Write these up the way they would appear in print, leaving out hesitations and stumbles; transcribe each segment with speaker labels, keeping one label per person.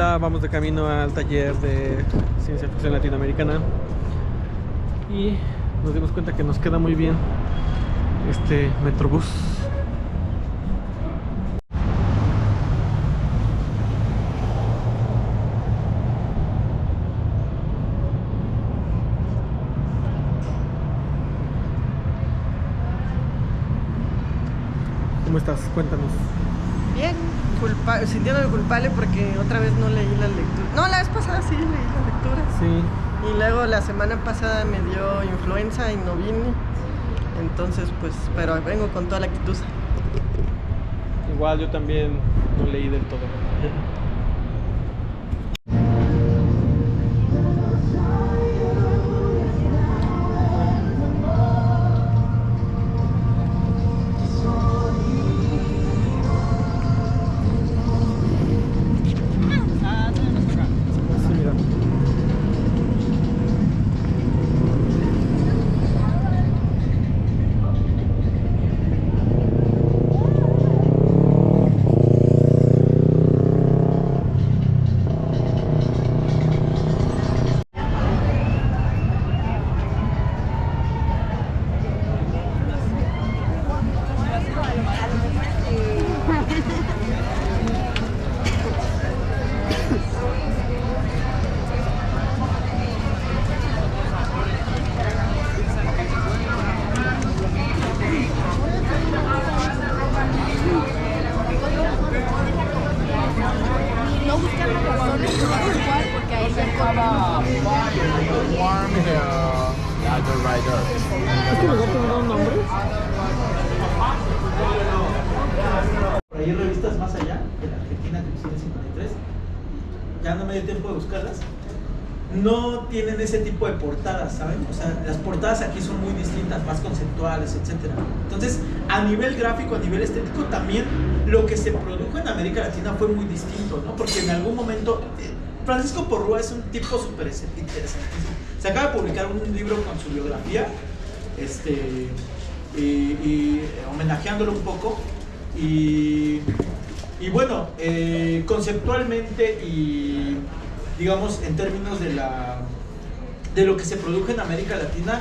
Speaker 1: ya vamos de camino al taller de ciencia ficción latinoamericana y nos dimos cuenta que nos queda muy bien este Metrobús. ¿Cómo estás? Cuéntanos.
Speaker 2: Bien, sintiéndome culpable porque otra vez no leí la lectura. No, la vez pasada sí leí la lectura.
Speaker 1: Sí.
Speaker 2: Y luego la semana pasada me dio influenza y no vine. Entonces, pues, pero vengo con toda la actitud.
Speaker 1: Igual yo también no leí del todo. ¿Este lugar tendrá un nombre?
Speaker 3: Por ahí revistas más allá de la Argentina que tiene 53, ya no me dio tiempo de buscarlas, no tienen ese tipo de portadas, ¿saben? O sea, las portadas aquí son muy distintas, más conceptuales, etc. Entonces, a nivel gráfico, a nivel estético, también lo que se produjo en América Latina fue muy distinto, ¿no? Porque en algún momento, Francisco Porrúa es un tipo súper interesante. Se acaba de publicar un libro con su biografía, y homenajeándolo un poco. Y bueno, conceptualmente y digamos en términos de lo que se produjo en América Latina,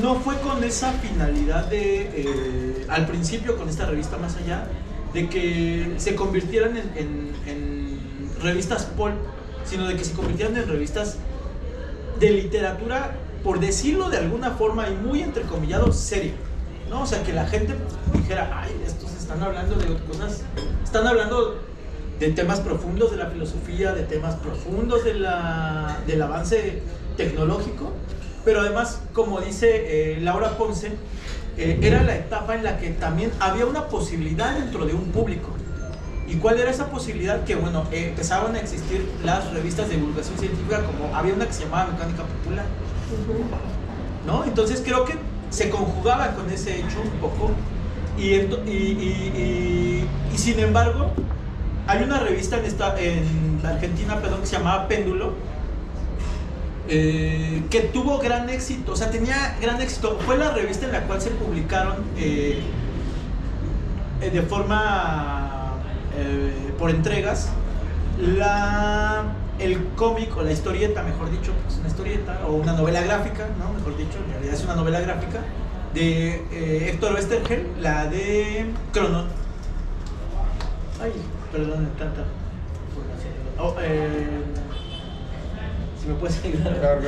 Speaker 3: no fue con esa finalidad de, al principio con esta revista Más Allá, de que se convirtieran en revistas pulp, sino de que se convirtieran en revistas de literatura, por decirlo de alguna forma y muy entrecomillado, seria, ¿no? O sea, que la gente dijera, ay, estos están hablando de cosas, están hablando de temas profundos de la filosofía, de temas profundos del avance tecnológico, pero además, como dice Laura Ponce, era la etapa en la que también había una posibilidad dentro de un público. ¿Y cuál era esa posibilidad? Que bueno, empezaban a existir las revistas de divulgación científica, como había una que se llamaba Mecánica Popular, ¿no? Entonces creo que se conjugaba con ese hecho un poco y sin embargo hay una revista en Argentina, perdón, que se llamaba Péndulo, que tuvo gran éxito, o sea, tenía gran éxito. Fue la revista en la cual se publicaron de forma por entregas el cómic o la historieta, mejor dicho, pues una historieta o una novela gráfica, ¿no? Mejor dicho, en realidad es una novela gráfica de Héctor Oesterheld, la de Cronon. Ay, perdón, tanta información. Si me puedes ayudar.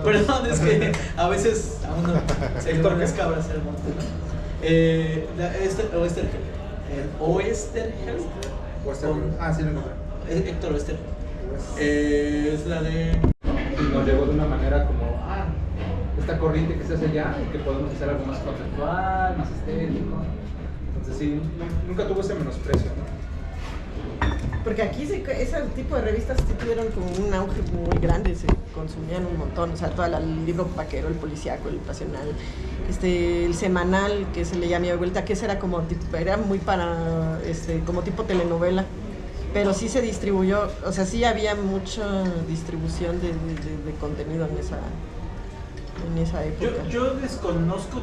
Speaker 3: Perdón, es que a veces a uno se le toca cabras el monte, ¿no? Oesterheld.
Speaker 4: Sí lo encontré.
Speaker 3: Héctor Oesterheld. Es la de...
Speaker 4: Nos llegó de una manera como, esta corriente que se hace allá y que podemos hacer algo más conceptual, más estético. Entonces sí, nunca tuvo ese menosprecio, ¿no?
Speaker 2: Porque aquí ese tipo de revistas sí tuvieron como un auge muy grande, se consumían un montón, o sea, todo el libro vaquero, el policíaco, el pasional, el semanal que se leía a mi vuelta, que ese era como era muy para como tipo telenovela, pero sí se distribuyó, o sea, sí había mucha distribución de contenido en esa época.
Speaker 3: Yo desconozco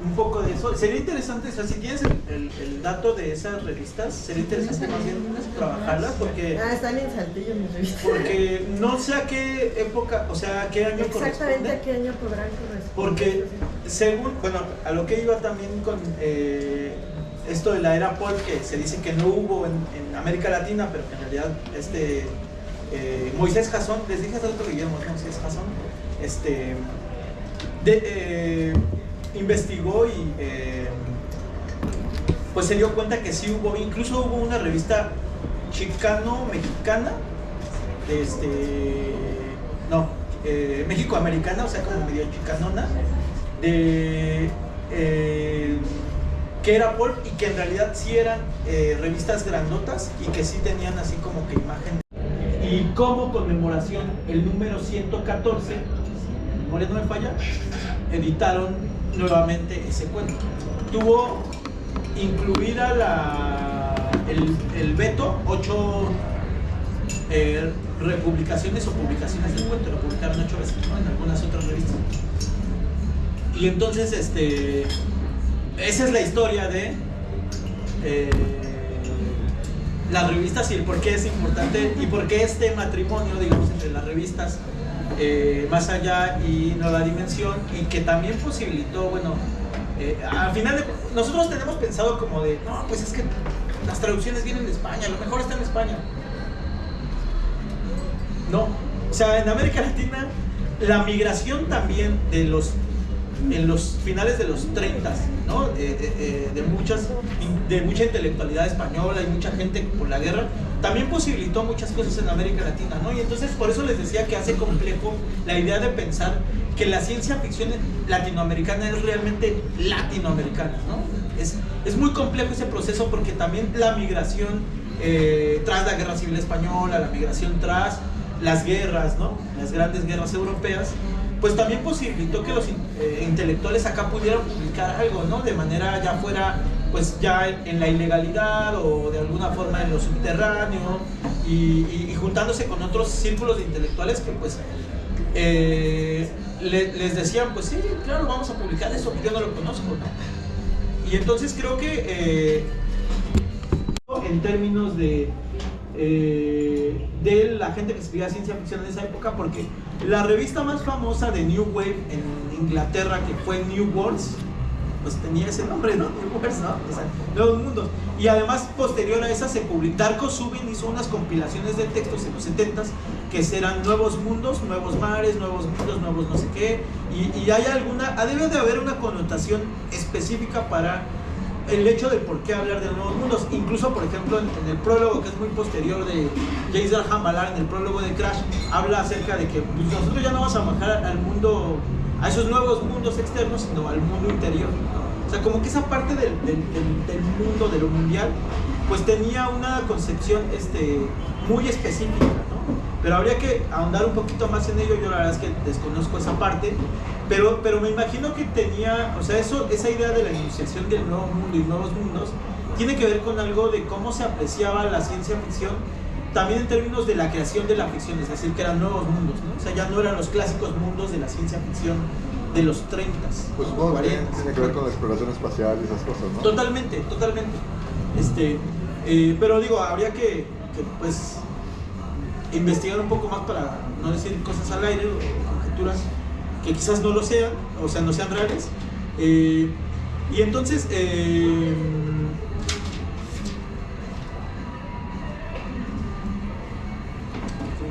Speaker 3: un poco de eso. Sería interesante, o sea, si tienes el dato de esas revistas, sería interesante más bien trabajarlas porque...
Speaker 2: están en Saltillo mis revistas.
Speaker 3: Porque no sé a qué época, o sea, a qué año
Speaker 2: Exactamente
Speaker 3: corresponde.
Speaker 2: a qué año podrán corresponder.
Speaker 3: Porque según, bueno, a lo que iba también con esto de la era Paul, que se dice que no hubo en América Latina, pero que en realidad Moisés Jasón, les dije hace otro Guillermo, Moisés Jasón, investigó y pues se dio cuenta que sí hubo, incluso hubo una revista chicano-mexicana, México-americana, o sea, como medio chicanona, que era Pulp y que en realidad sí eran revistas grandotas y que sí tenían así como que imagen. Y como conmemoración, el número 114, mi memoria no me falla, editaron nuevamente ese cuento. Tuvo incluida el veto, 8 republicaciones o publicaciones del cuento, lo publicaron 8 veces, ¿no? En algunas otras revistas. Y entonces, esa es la historia de las revistas y el por qué es importante y por qué este matrimonio, digamos, entre las revistas Más Allá y Nueva Dimensión, y que también posibilitó, bueno, al final nosotros tenemos pensado como de, no, pues es que las traducciones vienen de España, lo mejor está en España. No, o sea, en América Latina la migración también en los finales de los 30, ¿no? de mucha intelectualidad española y mucha gente por la guerra, también posibilitó muchas cosas en América Latina, ¿no? Y entonces por eso les decía que hace complejo la idea de pensar que la ciencia ficción latinoamericana es realmente latinoamericana, ¿no? Es muy complejo ese proceso porque también la migración tras la Guerra Civil Española, la migración tras las guerras, ¿no? Las grandes guerras europeas, pues también posibilitó que los intelectuales acá pudieran publicar algo, ¿no? De manera ya fuera, pues ya en la ilegalidad o de alguna forma en lo subterráneo y juntándose con otros círculos de intelectuales que pues les decían, pues sí, claro, vamos a publicar eso, yo no lo conozco, ¿no? Y entonces creo que en términos de la gente que escribía ciencia ficción en esa época, porque la revista más famosa de New Wave en Inglaterra, que fue New Worlds, pues tenía ese nombre, ¿no? New Worlds, ¿no? O sea, Nuevos Mundos. Y además, posterior a esa, Darko Subin hizo unas compilaciones de textos en los 70s que eran Nuevos Mundos, Nuevos Mares, Nuevos Mundos, Nuevos no sé qué. Y hay debe de haber una connotación específica para el hecho de por qué hablar de Nuevos Mundos. Incluso, por ejemplo, en el prólogo, que es muy posterior de James Dalhan, en el prólogo de Crash, habla acerca de que pues, nosotros ya no vamos a bajar al mundo, a esos nuevos mundos externos, sino al mundo interior, ¿no? O sea, como que esa parte del mundo, de lo mundial, pues tenía una concepción muy específica, ¿no? Pero habría que ahondar un poquito más en ello. Yo la verdad es que desconozco esa parte, pero me imagino que tenía, o sea, esa idea de la enunciación del nuevo mundo y nuevos mundos tiene que ver con algo de cómo se apreciaba la ciencia ficción, también en términos de la creación de la ficción, es decir, que eran nuevos mundos, ¿no? O sea, ya no eran los clásicos mundos de la ciencia ficción de los 30s.
Speaker 5: Pues supongo que tiene que ver con la exploración espacial y esas cosas, ¿no?
Speaker 3: Totalmente. Pero digo, habría que pues investigar un poco más para no decir cosas al aire o conjeturas que quizás no lo sean, o sea, no sean reales. Y entonces,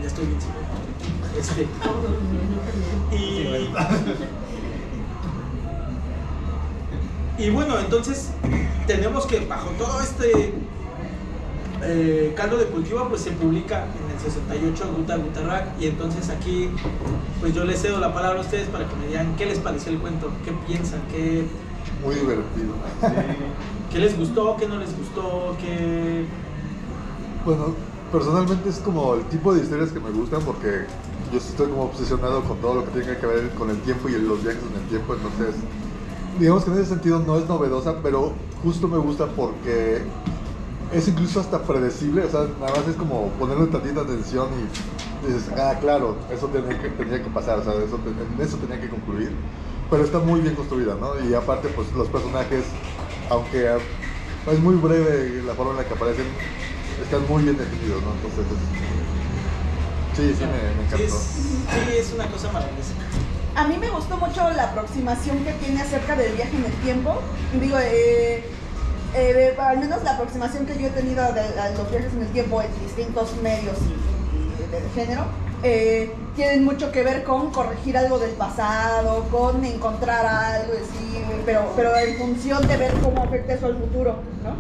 Speaker 3: ya estoy bien. Y bueno, entonces tenemos que bajo todo caldo de cultivo, pues se publica en el 68 Guta Gutarrak, y entonces aquí pues yo les cedo la palabra a ustedes para que me digan qué les pareció el cuento, qué piensan,
Speaker 5: Muy divertido.
Speaker 3: qué les gustó, qué no les gustó, qué...
Speaker 5: Bueno, personalmente es como el tipo de historias que me gustan porque yo estoy como obsesionado con todo lo que tiene que ver con el tiempo y los viajes en el tiempo, entonces digamos que en ese sentido no es novedosa, pero justo me gusta porque es incluso hasta predecible, o sea, nada más es como ponerle tantita atención y dices, claro, eso tenía que pasar, o sea, en eso tenía que concluir. pero está muy bien construida, ¿no? Y aparte, pues los personajes, aunque es muy breve la forma en la que aparecen, están muy bien definidos, ¿no? Entonces, sí, me encantó.
Speaker 3: Sí, es una cosa maravillosa.
Speaker 6: A mí me gustó mucho la aproximación que tiene acerca del viaje en el tiempo. Digo, al menos la aproximación que yo he tenido a los viajes en el tiempo en distintos medios y de género, tienen mucho que ver con corregir algo del pasado, con encontrar algo así, pero en función de ver cómo afecta eso al futuro, ¿no?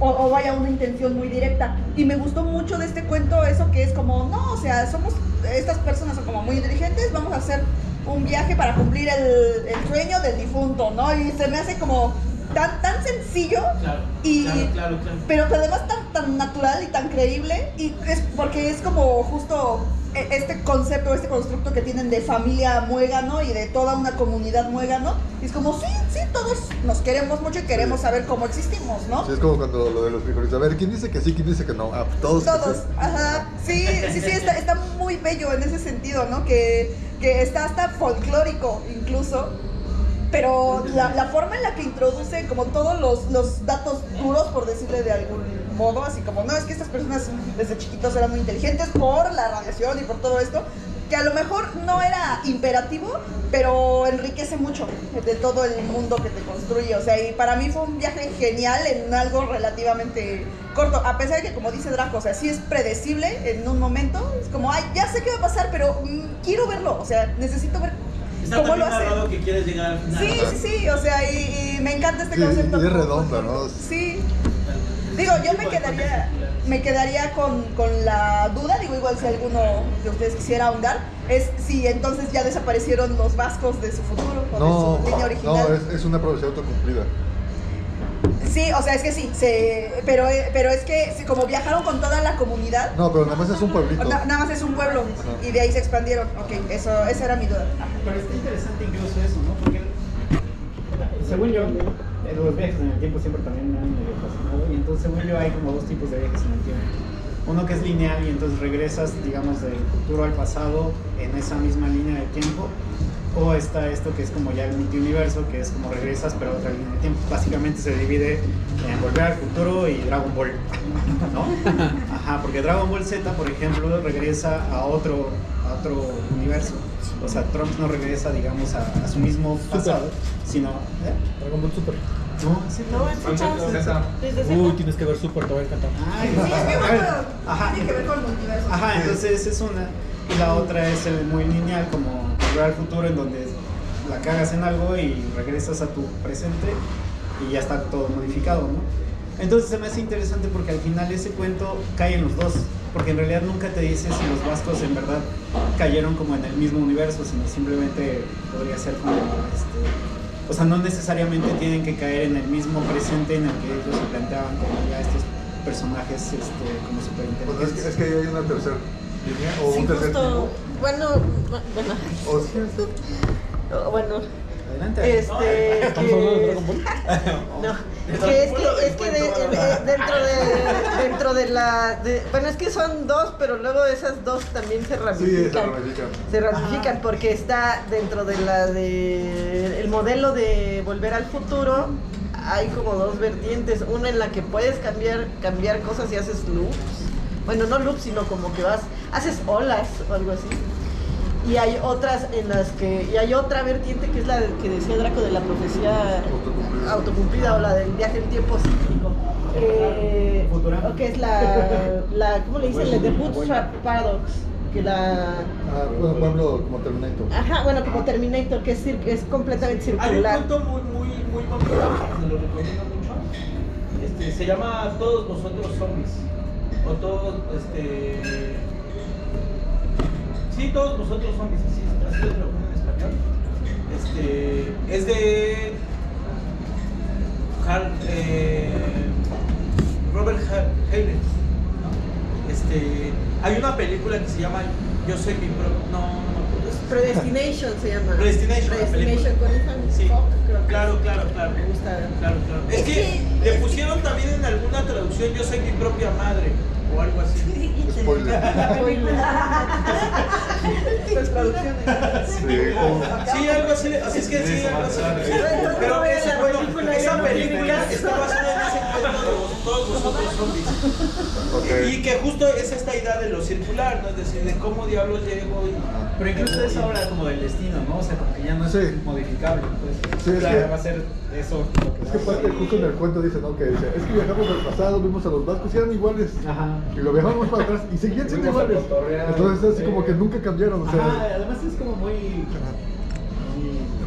Speaker 6: O vaya una intención muy directa. Y me gustó mucho de este cuento eso que es como, no, o sea, estas personas son como muy inteligentes, vamos a hacer un viaje para cumplir el sueño del difunto, ¿no? Y se me hace como tan sencillo, claro. Pero además tan natural y tan creíble, y es porque es como justo este concepto, este constructo que tienen de familia muégano y de toda una comunidad muégano. Y es como, sí, todos nos queremos mucho y queremos saber cómo existimos, ¿no?
Speaker 5: Sí, es como cuando lo de los frijoles. A ver, ¿quién dice que sí, quién dice que no? Ah, todos.
Speaker 6: Ajá. Sí, está muy bello en ese sentido, ¿no? Que está hasta folclórico incluso. Pero la forma en la que introduce como todos los datos duros, por decirle de algún modo, así como, no, es que estas personas desde chiquitos eran muy inteligentes por la radiación y por todo esto, que a lo mejor no era imperativo, pero enriquece mucho de todo el mundo que te construye. O sea, y para mí fue un viaje genial en algo relativamente corto, a pesar de que, como dice Draco, o sea, sí es predecible en un momento, es como, ay, ya sé qué va a pasar, pero quiero verlo, o sea, necesito ver cómo lo hace.
Speaker 3: Que quieres llegar al final.
Speaker 6: Sí, o sea, y me encanta este concepto.
Speaker 5: Y es redonda, ¿no?
Speaker 6: Sí. Digo, yo me quedaría con la duda, digo, igual si alguno de ustedes quisiera ahondar, es si entonces ya desaparecieron los vascos de su futuro o de su línea original.
Speaker 5: No, es una profecía autocumplida.
Speaker 6: Sí, o sea, es que sí, pero es que como viajaron con toda la comunidad.
Speaker 5: No, pero nada más es un pueblito.
Speaker 6: Nada más es un pueblo. Ajá. Y de ahí se expandieron. Ok, esa era mi duda.
Speaker 7: Pero está interesante incluso eso, ¿no? Porque según yo, los viajes en el tiempo siempre también me han medio fascinado. Y entonces, según yo, hay como dos tipos de viajes en el tiempo. Uno que es lineal y entonces regresas, digamos, del futuro al pasado en esa misma línea de tiempo. O está esto que es como ya el multiuniverso, que es como regresas pero a otra línea de tiempo. Básicamente se divide en Volver al Futuro y Dragon Ball, ¿no? Ajá, porque Dragon Ball Z, por ejemplo, regresa a otro universo. O sea, Trunks no regresa, digamos, a su mismo pasado, sino...
Speaker 1: Dragon Ball Super.
Speaker 7: No, sí,
Speaker 2: no, es desde
Speaker 1: Uy, tienes que ver Super, te va a encantar.
Speaker 7: Ay,
Speaker 6: Sí, es que bueno, tiene que ver con el multiverso.
Speaker 7: Ajá, entonces es una. Y la otra es el muy lineal, como Volver al Futuro, en donde la cagas en algo y regresas a tu presente y ya está todo modificado, ¿no? Entonces se me hace interesante porque al final ese cuento cae en los dos, porque en realidad nunca te dice si los vascos en verdad cayeron como en el mismo universo, sino simplemente podría ser como o sea, no necesariamente tienen que caer en el mismo presente en el que ellos se planteaban como ya estos personajes como súper inteligentes.
Speaker 5: Pues es que hay una tercera línea o
Speaker 2: sí,
Speaker 5: un tercer
Speaker 2: justo,
Speaker 5: tipo.
Speaker 2: bueno. Bueno.
Speaker 7: Adelante.
Speaker 1: ¿Estamos hablando de Dragon Ball?
Speaker 2: No, es que dentro de la... bueno, es que son dos, pero luego esas dos también se ramifican.
Speaker 5: Sí,
Speaker 2: se ramifican porque está dentro de el modelo de Volver al Futuro. Hay como dos vertientes, una en la que puedes cambiar cosas y haces loops. Bueno, no loops, sino como que haces olas o algo así. Y hay otras en las que... Y hay otra vertiente que es la que decía Draco de la profecía autocumplida o la del viaje en tiempo cíclico. Que es la ¿cómo le dicen? La de Bootstrap Paradox. Que
Speaker 5: bueno, pueblo como Terminator.
Speaker 2: Ajá, bueno, como Terminator, que es completamente circular.
Speaker 3: Hay un cuento muy popular, se lo recomiendo mucho. Se llama Todos Nosotros Zombies. O todos, sí, Todos Nosotros Zombies, así lo ponen en español. Es de Robert Heinlein, ¿no? Hay una película que se llama Yo soy mi propio...
Speaker 2: Predestination se llama.
Speaker 3: Predestination
Speaker 2: con Ethan
Speaker 3: sí.
Speaker 2: Hawke, creo que
Speaker 3: Claro.
Speaker 2: me gusta.
Speaker 3: Claro. Es que le pusieron también en alguna traducción Yo soy mi propia madre. o algo así.
Speaker 5: Spoiler.
Speaker 2: Las traducciones.
Speaker 3: Sí, algo así, así es que sí, algo así. Pero esa película está basada en ese cuento de todos vosotros zombies.
Speaker 5: Ok.
Speaker 3: Y que justo es esta idea de lo circular, ¿no? Es decir, de cómo diablos llego y...
Speaker 7: Pero incluso es ahora como del destino, ¿no? O sea, como que ya no es
Speaker 5: Sí.
Speaker 7: modificable. Pues,
Speaker 5: Sí, es
Speaker 7: claro,
Speaker 5: que-
Speaker 7: va a ser eso lo que
Speaker 5: Es que
Speaker 7: va a
Speaker 5: parte, justo en el cuento dice, ¿no? Que dice, es que viajamos al pasado, vimos a los vascos y eran iguales.
Speaker 7: Ajá.
Speaker 5: Y lo viajamos para atrás y seguían siendo
Speaker 4: Fuimos a
Speaker 5: iguales.
Speaker 4: cotorrear,
Speaker 5: Entonces es así
Speaker 4: sí.
Speaker 5: como que nunca cambiaron. O sea,
Speaker 7: Ajá, además es como muy...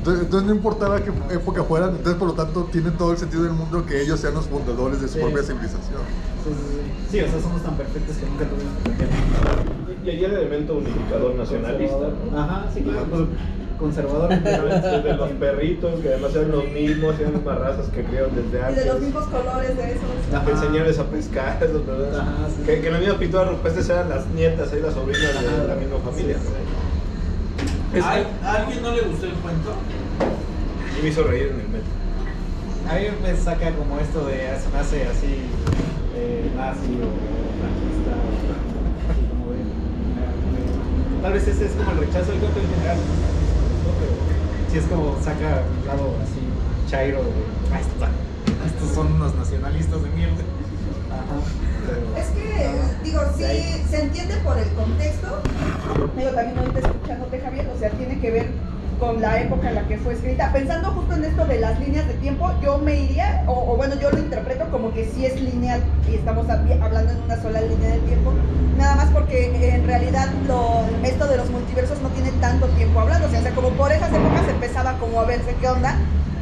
Speaker 5: entonces no importaba qué época fueran, entonces por lo tanto tiene todo el sentido del mundo que ellos sean los fundadores de su
Speaker 7: Sí.
Speaker 5: propia civilización.
Speaker 7: Sí, o sea, somos tan perfectos que nunca tuvimos que cambiar.
Speaker 8: Y ahí el elemento unificador nacionalista.
Speaker 7: Ajá, sí, claro. Pues, conservador.
Speaker 8: De los perritos, que además eran los mismos, eran las mismas razas que criaron desde
Speaker 6: Y
Speaker 8: antes.
Speaker 6: de los mismos colores de esos.
Speaker 7: Ajá.
Speaker 8: Enseñarles a pescar, ¿verdad?
Speaker 7: Ajá, sí.
Speaker 8: Que las mismas pinturas rupestres eran las nietas, ahí las sobrinas de la misma familia.
Speaker 3: ¿A alguien no le gustó el cuento?
Speaker 8: Y me hizo reír en el metro.
Speaker 7: A mí me saca como esto de, se me hace así, nazi o franquista, o así como tal vez ese es como el rechazo del cuento en general, ¿no? Pero sí es como saca un lado así, chairo, de, estos son unos nacionalistas de mierda. Ajá. Pero-
Speaker 6: Es que, digo, sí, se entiende por el contexto. Digo, también ahorita escuchándote, Javier, o sea, tiene que ver con la época en la que fue escrita. Pensando justo en esto de las líneas de tiempo, yo me iría, o bueno, yo lo interpreto como que sí es lineal y estamos hablando en una sola línea de tiempo. Nada más porque en realidad esto de los multiversos no tiene tanto tiempo hablando. O sea, como por esas épocas empezaba como a verse qué onda.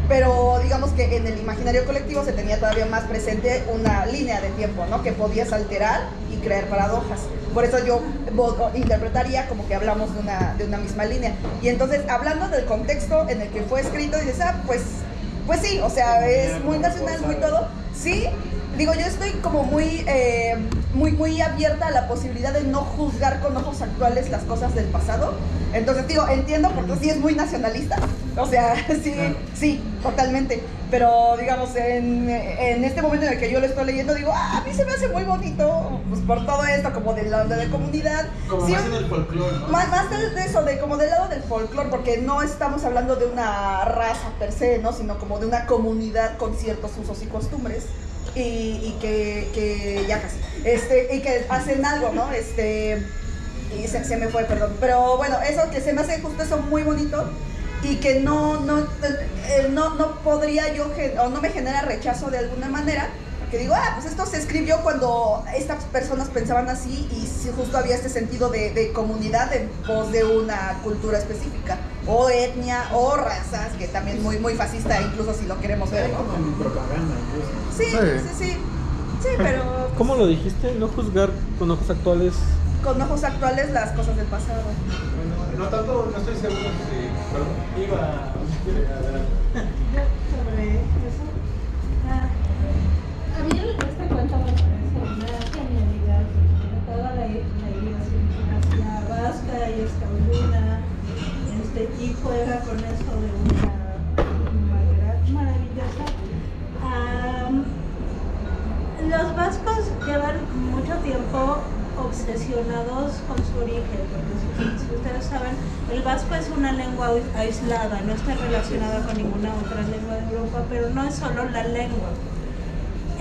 Speaker 6: Pero digamos que en el imaginario colectivo se tenía todavía más presente una línea de tiempo, ¿no? Que podías alterar y crear paradojas. Por eso yo interpretaría como que hablamos de una misma línea. Y entonces, hablando del contexto en el que fue escrito, dices, pues sí, o sea, es muy nacional, muy todo. Sí, digo, yo estoy como muy abierta a la posibilidad de no juzgar con ojos actuales las cosas del pasado. Entonces, digo, entiendo porque sí es muy nacionalista. O sea, sí, totalmente. Pero, digamos, en este momento en el que yo lo estoy leyendo, digo, a mí se me hace muy bonito, pues por todo esto, como de la comunidad.
Speaker 3: Como
Speaker 6: Sí,
Speaker 3: más en el folclore, ¿no?
Speaker 6: más de eso, como del lado del folclore, porque no estamos hablando de una raza per se, ¿no? Sino como de una comunidad con ciertos usos y costumbres. Y que ya casi, y que hacen algo, ¿no? Y se me fue, perdón. Pero bueno, eso que se me hace justo eso muy bonito y que no podría yo, o no me genera rechazo de alguna manera, porque digo, pues esto se escribió cuando estas personas pensaban así y si justo había este sentido de comunidad en pos de una cultura específica, o etnia, o razas, que también es muy fascista, incluso si lo queremos ver.
Speaker 7: Hay como en propaganda incluso.
Speaker 6: Sí, pero
Speaker 1: ¿Cómo lo dijiste? No juzgar con ojos actuales.
Speaker 6: con ojos actuales las cosas del pasado.
Speaker 4: No tanto, no estoy seguro si... Perdón.
Speaker 7: Iba...
Speaker 9: Sobre eso. A mí este cuento me parece una genialidad. Toda la idiosincrasia vasca y escauluna, y juega con eso de una manera maravillosa. Los vascos llevan mucho tiempo obsesionados con su origen, porque si ustedes saben, el vasco es una lengua aislada, no está relacionada con ninguna otra lengua de Europa, pero no es solo la lengua.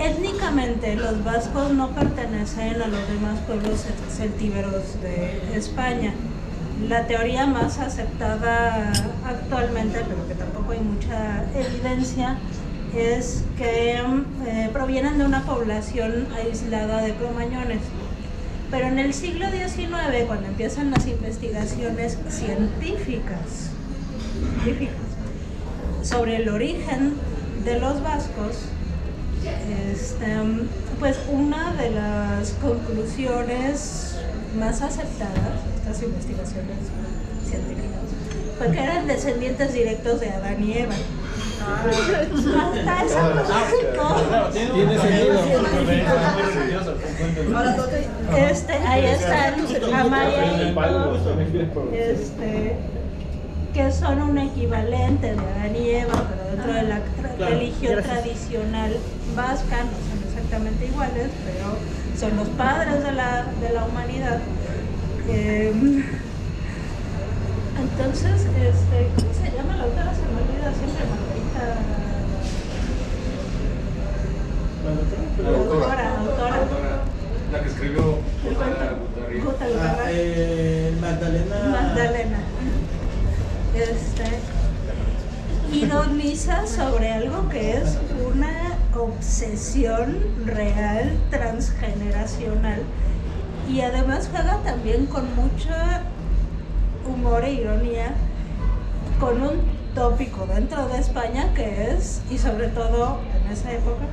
Speaker 9: Étnicamente los vascos no pertenecen a los demás pueblos celtíberos de España. La teoría más aceptada actualmente, pero que tampoco hay mucha evidencia, es que provienen de una población aislada de cromañones. Pero en el siglo XIX, cuando empiezan las investigaciones científicas sobre el origen de los vascos, pues una de las conclusiones más aceptadas de estas investigaciones científicas fue que eran descendientes directos de Adán y Eva. Hasta ese punto.
Speaker 1: Tiene sentido.
Speaker 9: Ahí están Amaya y que son un equivalente de Adán y Eva, pero dentro de la religión tradicional vasca, no son exactamente iguales, pero son los padres de la humanidad. Entonces, ¿cómo se llama la autora? Se me olvida siempre, Margarita. Autora.
Speaker 4: La que escribió
Speaker 9: El cuento. Magdalena. Ironiza sobre algo que es una obsesión real, transgeneracional, y además juega también con mucho humor e ironía con un tópico dentro de España que es, y sobre todo en esa época,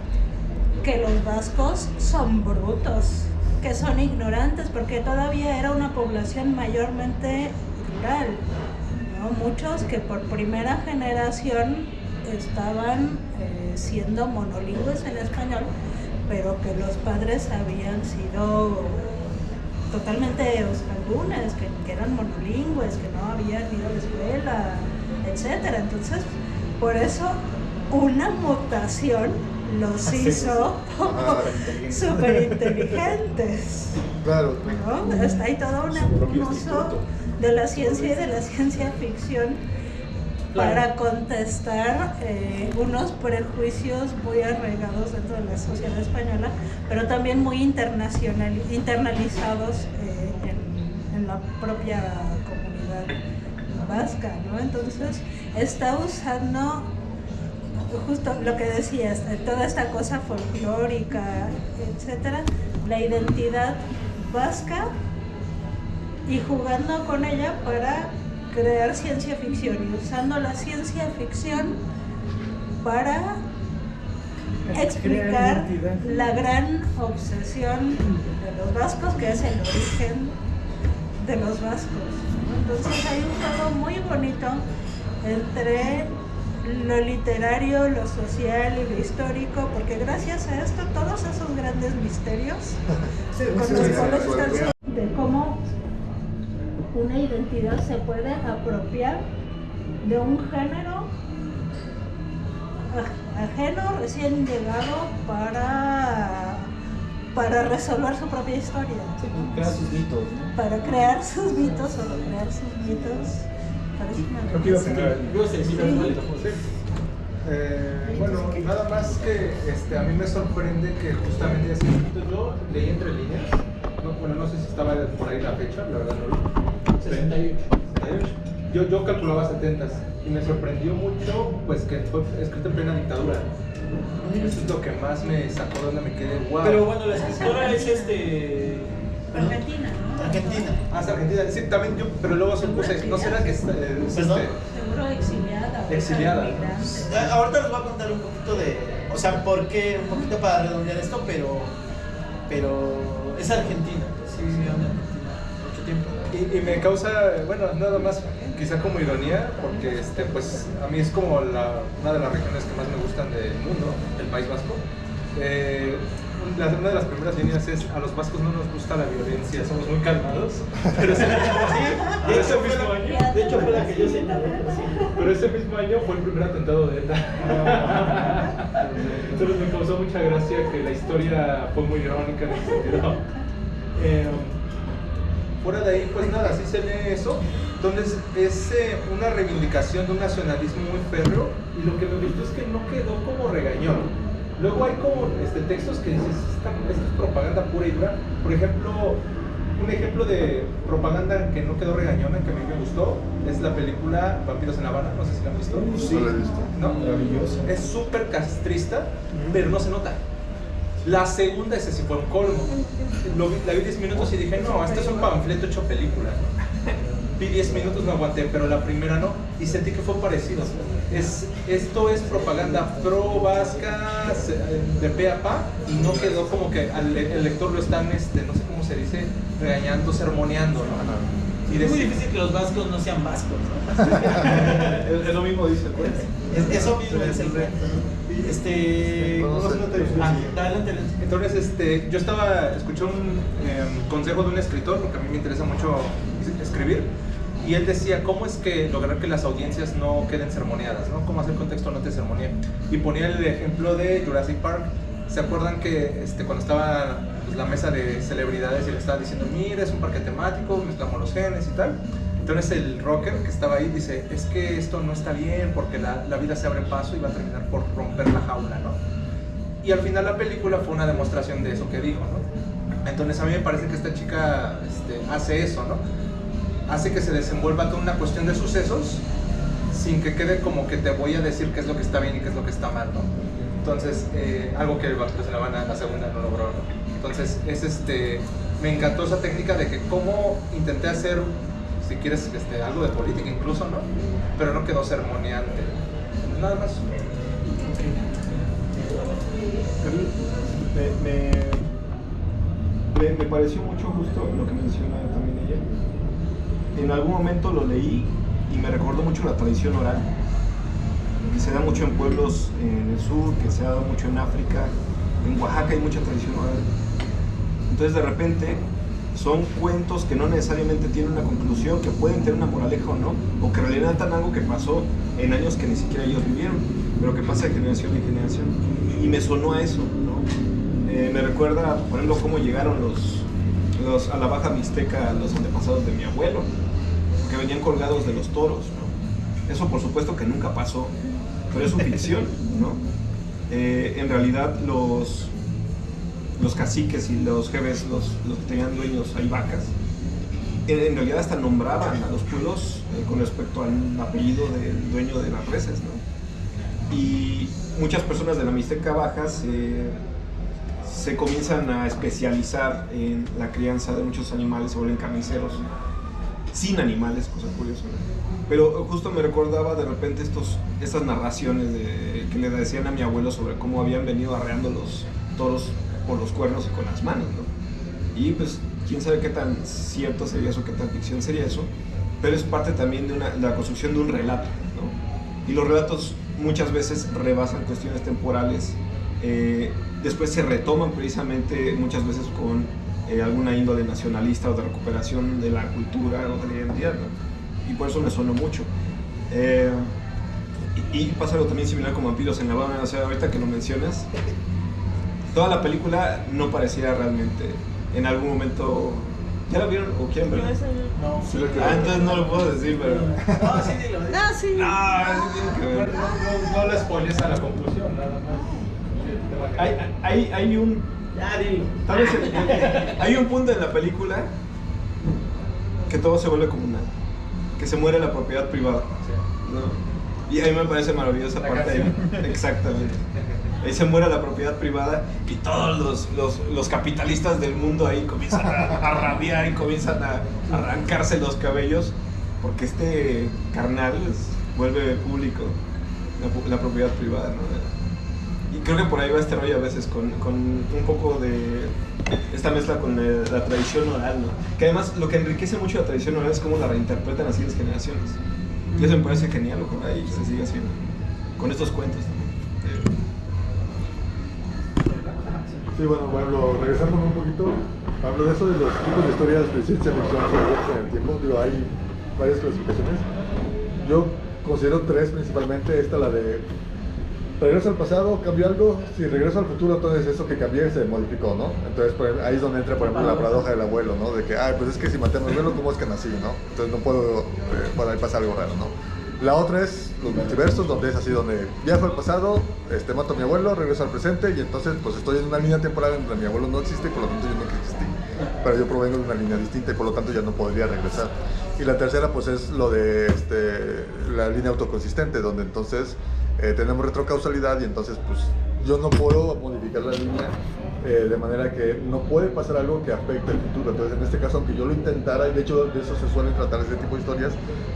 Speaker 9: que los vascos son brutos, que son ignorantes, porque todavía era una población mayormente rural, ¿no? Muchos que por primera generación estaban siendo monolingües en español, pero que los padres habían sido totalmente euskaldunes, que eran monolingües, que no habían ido a la escuela, etc. Entonces, por eso una mutación los hizo súper inteligentes.
Speaker 5: Claro.
Speaker 9: ¿No? Está ahí todo un uso de la ciencia y de la ciencia ficción para contestar unos prejuicios muy arraigados dentro de la sociedad española, pero también muy internalizados en la propia comunidad vasca, ¿no? Entonces está usando justo lo que decías, toda esta cosa folclórica, etcétera, la identidad vasca, y jugando con ella para crear ciencia ficción, y usando la ciencia ficción para explicar la gran obsesión de los vascos, que es el origen de los vascos, ¿no? Entonces hay un juego muy bonito entre lo literario, lo social y lo histórico, porque gracias a esto todos esos grandes misterios con los cuales están, de cómo una identidad se puede apropiar de un género ajeno, recién llegado, para resolver su propia historia.
Speaker 7: Sí, crear sus mitos, ¿no?
Speaker 9: Para crear sus mitos o recrear sus mitos.
Speaker 4: Creo que iba a tener bueno, nada más que a mí me sorprende que justamente hace poquito yo leí entre líneas, no sé si estaba por ahí la fecha, la verdad no vi.
Speaker 3: 68.
Speaker 4: Yo calculaba 70 y me sorprendió mucho pues que fue escrito en plena dictadura. Eso es lo que más me sacó de donde me quedé. Wow.
Speaker 3: Pero bueno, la escritora es
Speaker 9: Argentina, ¿no?
Speaker 3: Argentina.
Speaker 4: Ah, es Argentina. Sí, también yo, pero luego supuse, ¿no será que
Speaker 3: ¿Perdón?
Speaker 9: Seguro exiliada.
Speaker 4: Exiliada.
Speaker 3: Ahorita les voy a contar un poquito o sea, por qué, un poquito para redondear esto, pero es Argentina. Sí, vivió en Argentina mucho tiempo.
Speaker 4: Y me causa, bueno, nada más quizá como ironía, porque pues a mí es como una de las regiones que más me gustan del mundo, el País Vasco. Una de las primeras líneas es: a los vascos no nos gusta la violencia, somos muy calmados. Pero ese mismo año,
Speaker 3: de hecho fue la que yo señalé.
Speaker 4: pero ese mismo año fue el primer atentado de ETA. Entonces me causó mucha gracia que la historia fue muy irónica en ese sentido. Fuera de ahí, pues nada, sí se lee eso. Entonces es una reivindicación de un nacionalismo muy férreo, y lo que me gustó es que no quedó como regañón. Luego hay como textos que dices, esto es propaganda pura y dura. Por ejemplo, un ejemplo de propaganda que no quedó regañona, que a mí me gustó, es la película Vampiros en La Habana. No sé si la han visto.
Speaker 5: Sí, no la he visto.
Speaker 4: ¿No? Maravilloso. Es súper castrista, pero no se nota. La segunda, ese sí fue un colmo. La vi 10 minutos y dije, no, este es un panfleto hecho película. Vi 10 minutos, no aguanté, pero la primera no, y sentí que fue parecido. Esto es propaganda pro-vasca, de pe a pa, y no quedó como que el lector lo están, no sé cómo se dice, regañando, sermoneando, ¿no?
Speaker 3: Y es muy difícil que los vascos no sean vascos, ¿no?
Speaker 8: Es lo mismo, dice el juez.
Speaker 3: Eso mismo es el reto. Adelante.
Speaker 4: Entonces, yo escuché un consejo de un escritor, porque a mí me interesa mucho escribir, y él decía, ¿cómo es que lograr que las audiencias no queden sermoneadas, ¿no? ¿Cómo hacer contexto no te sermonee? Y ponía el ejemplo de Jurassic Park. ¿Se acuerdan que cuando estaban pues, la mesa de celebridades y le estaban diciendo, mira, es un parque temático, mezclamos los genes y tal. Entonces el rocker que estaba ahí dice, es que esto no está bien porque la vida se abre paso y va a terminar por romper la jaula, ¿no? Y al final la película fue una demostración de eso que dijo, ¿no? Entonces a mí me parece que esta chica hace eso, ¿no? Hace que se desenvuelva toda una cuestión de sucesos sin que quede como que te voy a decir qué es lo que está bien y qué es lo que está mal, ¿no? Entonces, algo que la segunda no logró, ¿no? Entonces, me encantó esa técnica de que cómo intenté hacer, si quieres, algo de política incluso, ¿no? Pero no quedó sermoneante. Nada más.
Speaker 8: Me pareció mucho justo lo que menciona también ella. En algún momento lo leí y me recordó mucho la tradición oral, que se da mucho en pueblos en el sur, que se da mucho en África. En Oaxaca hay mucha tradición oral. Entonces de repente son cuentos que no necesariamente tienen una conclusión, que pueden tener una moraleja o no, o que relatan algo que pasó en años que ni siquiera ellos vivieron, pero que pasa de generación en generación. Y me sonó a eso, ¿no? Me recuerda, por ejemplo, cómo llegaron a la Baja Mixteca los antepasados de mi abuelo, que venían colgados de los toros, ¿no? Eso por supuesto que nunca pasó, pero es su ficción, ¿no? En realidad los caciques y los jefes, los que tenían dueños, hay vacas, en realidad hasta nombraban a los pueblos con respecto al apellido del dueño de las reses, ¿no? Y muchas personas de la Mixteca Baja se comienzan a especializar en la crianza de muchos animales, se vuelven carniceros, sin animales, cosa curiosa, ¿no? Pero justo me recordaba de repente estas narraciones que le decían a mi abuelo sobre cómo habían venido arreando los toros por los cuernos y con las manos, ¿no? Y pues quién sabe qué tan cierto sería eso, qué tan ficción sería eso, pero es parte también de la construcción de un relato, ¿no? Y los relatos muchas veces rebasan cuestiones temporales, después se retoman precisamente muchas veces con alguna índole nacionalista o de recuperación de la cultura o de la identidad, ¿no? Y por eso me sonó mucho. Y pasa algo también similar con Vampiros en la Habana, o sea, ahorita que lo mencionas, toda la película no parecía realmente, en algún momento, ¿ya la vieron o quieren verla?
Speaker 3: No.
Speaker 5: Sí,
Speaker 8: Entonces no lo puedo decir, pero...
Speaker 3: No, sí, dilo.
Speaker 2: Ah, sí.
Speaker 8: sí tienen que ver.
Speaker 4: No le spoiles a la conclusión, nada más.
Speaker 8: Hay un...
Speaker 3: Ya, dilo.
Speaker 8: Tal vez hay un punto en la película que todo se vuelve comunal, que se muere la propiedad privada, ¿no? Y a mí me parece maravillosa
Speaker 4: La
Speaker 8: parte
Speaker 4: canción.
Speaker 8: Exactamente. Ahí se muere la propiedad privada y todos los capitalistas del mundo ahí comienzan a rabiar y comienzan a arrancarse los cabellos porque este carnal vuelve público la propiedad privada, ¿no? Y creo que por ahí va este rollo a veces con un poco de esta mezcla con la tradición oral, ¿no? Que además lo que enriquece mucho la tradición oral es cómo la reinterpretan las siguientes generaciones. Y eso me parece genial, ojalá y se siga haciendo con estos cuentos también.
Speaker 5: Sí, bueno, regresándome un poquito, hablo de eso de los tipos de historias de ciencia ficción sobre viajes en el tiempo. Digo, hay varias clasificaciones. Yo considero tres principalmente. Esta, la de regreso al pasado, cambió algo. Si regreso al futuro, entonces eso que cambié se modificó, ¿no? Entonces ahí es donde entra, por ejemplo, la paradoja del abuelo, ¿no? De que, pues es que si maté a mi abuelo, ¿cómo es que nací, no? Entonces no puedo, por ahí pasa algo raro, ¿no? La otra es los multiversos, donde es así, donde viajo al pasado, mato a mi abuelo, regreso al presente y entonces pues estoy en una línea temporal en donde mi abuelo no existe y por lo tanto yo nunca existí. Pero yo provengo de una línea distinta y por lo tanto ya no podría regresar. Y la tercera pues es lo de la línea autoconsistente, donde entonces tenemos retrocausalidad y entonces pues yo no puedo modificar la línea de manera que no puede pasar algo que afecte el futuro. Entonces en este caso, aunque yo lo intentara, y de hecho de eso se suelen tratar este tipo de historias,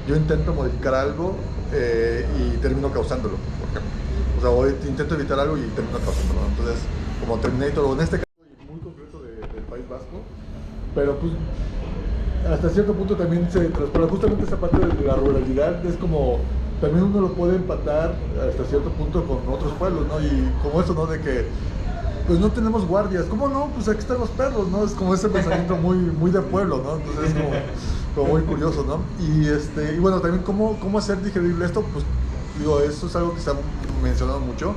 Speaker 5: yo intento modificar algo y termino causándolo, por ejemplo. O sea, intento evitar algo y termino causándolo. Entonces, como Terminator, o en este caso muy concreto del País Vasco, pero pues hasta cierto punto también se transpara justamente esa parte de la ruralidad. Es como también uno lo puede empatar hasta cierto punto con otros pueblos, ¿no? Y como eso, ¿no? De que pues no tenemos guardias. ¿Cómo no? Pues aquí están los perros, ¿no? Es como ese pensamiento muy de pueblo, ¿no? Entonces es como muy curioso, ¿no? Y bueno, también cómo hacer digerible esto, pues digo, eso es algo que se ha mencionado mucho.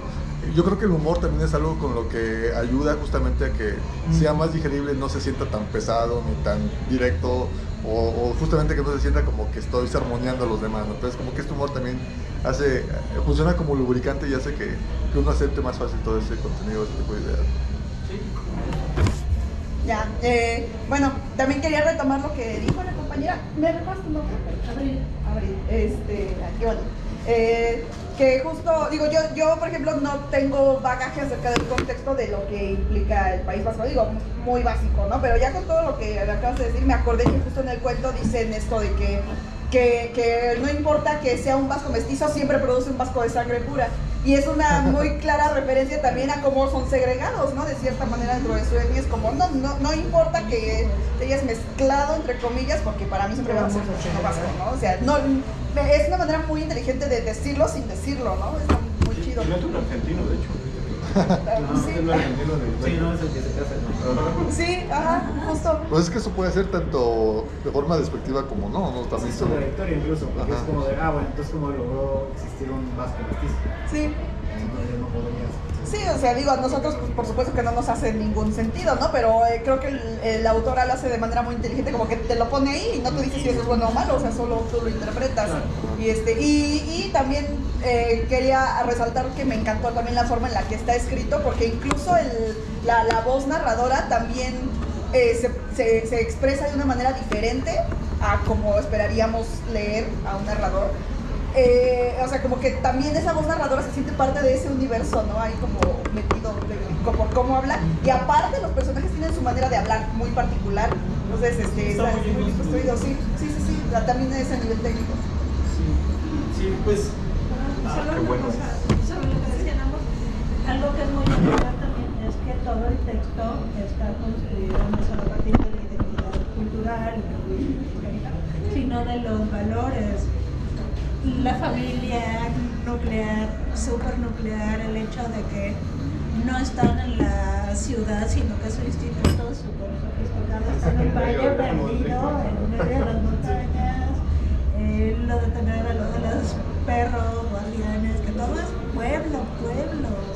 Speaker 5: yo creo que el humor también es algo con lo que ayuda justamente a que sea más digerible, no se sienta tan pesado ni tan directo, o justamente que no se sienta como que estoy sermoneando a los demás, ¿no? Entonces como que este humor también funciona como lubricante y hace que uno acepte más fácil todo ese contenido, ese tipo de ideas.
Speaker 6: Ya, bueno, también quería retomar lo que dijo la compañera. ¿Me recuerdas tu nombre? Abril. Aquí, bueno. Que justo, digo, yo por ejemplo no tengo bagaje acerca del contexto de lo que implica el País Vasco, digo, muy básico, ¿no? Pero ya con todo lo que acabas de decir, me acordé que justo en el cuento dicen esto de que no importa que sea un vasco mestizo, siempre produce un vasco de sangre pura. Y es una muy clara referencia también a cómo son segregados, ¿no? De cierta manera dentro de su etnia es como, no importa que te hayas mezclado, entre comillas, porque para mí siempre va a ser chino vasco, ¿no? O sea, no, es una manera muy inteligente de decirlo sin decirlo, ¿no? Es muy chido.
Speaker 8: Y no es un argentino, de hecho.
Speaker 6: Sí.
Speaker 8: Es un argentino de...
Speaker 7: Sí, no es el que se casa, ¿no?
Speaker 6: Sí, ajá, justo.
Speaker 5: Pues es que eso puede ser tanto de forma despectiva como no también.
Speaker 7: Es contradictorio incluso, porque
Speaker 5: Ajá.
Speaker 7: es como de, bueno, entonces como logró existir un vasco mestizo.
Speaker 6: Sí.
Speaker 7: Entonces no podrías.
Speaker 6: Sí, o sea, digo, a nosotros pues, por supuesto que no nos hace ningún sentido, ¿no? Pero creo que el autor lo hace de manera muy inteligente, como que te lo pone ahí y no te dice si eso es bueno o malo, o sea, solo tú lo interpretas. Y también quería resaltar que me encantó también la forma en la que está escrito, porque incluso la voz narradora también se expresa de una manera diferente a como esperaríamos leer a un narrador. O sea, como que también esa voz narradora se siente parte de ese universo, ¿no? Ahí como metido por cómo habla. Y aparte los personajes tienen su manera de hablar muy particular. Entonces, está muy bien construido. Sí, también es a nivel técnico.
Speaker 3: Sí, pues...
Speaker 8: qué bueno.
Speaker 9: Sobre lo que decían ambos, algo que es muy importante también es que todo el texto está construido no solo a partir de la identidad cultural, sino de los valores. La familia nuclear, supernuclear, el hecho de que no están en la ciudad, sino que su instituto súper sofisticado está en un valle perdido, en medio de las montañas, lo de tener a lo de los perros, guardianes, que todo es pueblo.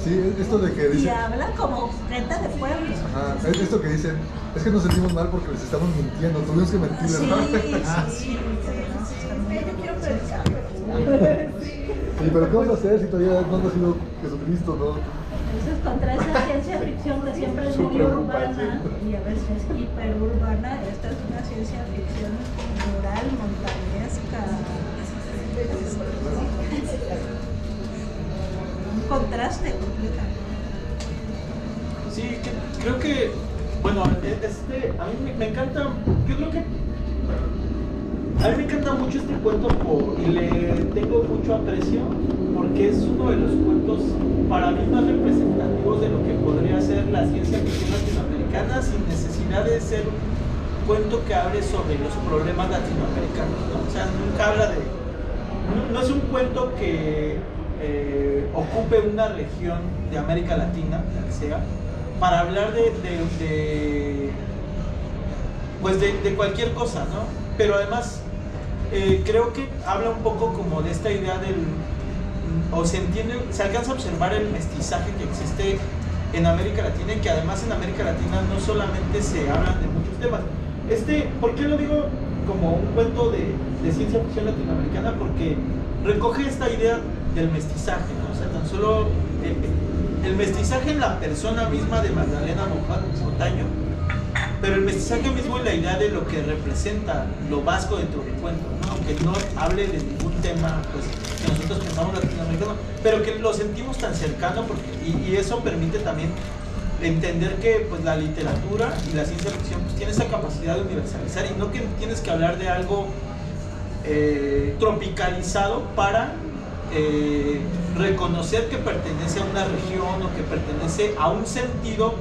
Speaker 5: Sí, esto de que
Speaker 9: Y
Speaker 5: dicen...
Speaker 9: habla como gente de pueblo.
Speaker 5: Ajá, es esto que dicen, es que nos sentimos mal porque les estamos mintiendo, tuvimos que mentirles.
Speaker 9: Sí.
Speaker 6: Yo quiero predicar.
Speaker 5: Sí, pero ¿qué vamos a hacer si todavía no ha nacido Jesucristo, no?
Speaker 9: Entonces, contra esa ciencia ficción que siempre es muy urbana y a veces hiperurbana, esta es una ciencia ficción rural, montañesca. Un contraste completamente.
Speaker 3: Sí, creo que, bueno, a mí me encanta, yo creo que a mí me encanta mucho este cuento y le tengo mucho aprecio porque es uno de los cuentos para mí más representativos de lo que podría ser la ciencia ficción latinoamericana sin necesidad de ser un cuento que hable sobre los problemas latinoamericanos, ¿no? O sea, nunca habla no es un cuento que ocupe una región de América Latina, la que sea, para hablar de cualquier cosa, ¿no? Pero además creo que habla un poco como de esta idea se alcanza a observar el mestizaje que existe en América Latina y que además en América Latina no solamente se hablan de muchos temas. ¿Por qué lo digo como un cuento de ciencia ficción latinoamericana? Porque recoge esta idea del mestizaje, ¿no? O sea, tan solo el mestizaje en la persona misma de Magdalena Montaño, pero el mestizaje mismo es la idea de lo que representa lo vasco dentro del cuento, ¿no? Aunque no hable de ningún tema pues, que nosotros pensamos latinoamericano, pero que lo sentimos tan cercano y eso permite también entender que pues, la literatura y la ciencia ficción pues, tiene esa capacidad de universalizar y no que tienes que hablar de algo tropicalizado para reconocer que pertenece a una región o que pertenece a un sentido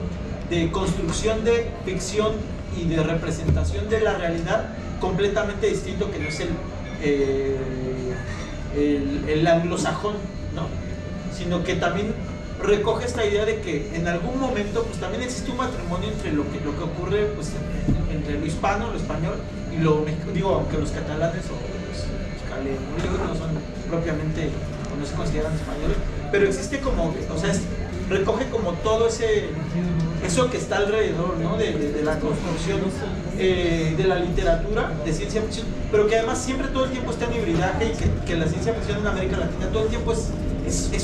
Speaker 3: de construcción de ficción y de representación de la realidad completamente distinto que no es el anglosajón, ¿no? Sino que también recoge esta idea de que en algún momento pues también existe un matrimonio entre lo que ocurre pues, entre lo hispano, lo español y lo mexicano, digo, aunque los catalanes o los caleños no son propiamente o no se consideran españoles, pero existe como, o sea, recoge como todo eso que está alrededor, ¿no? de la construcción de la literatura de ciencia ficción, pero que además siempre todo el tiempo está en hibridaje y que la ciencia ficción en América Latina todo el tiempo es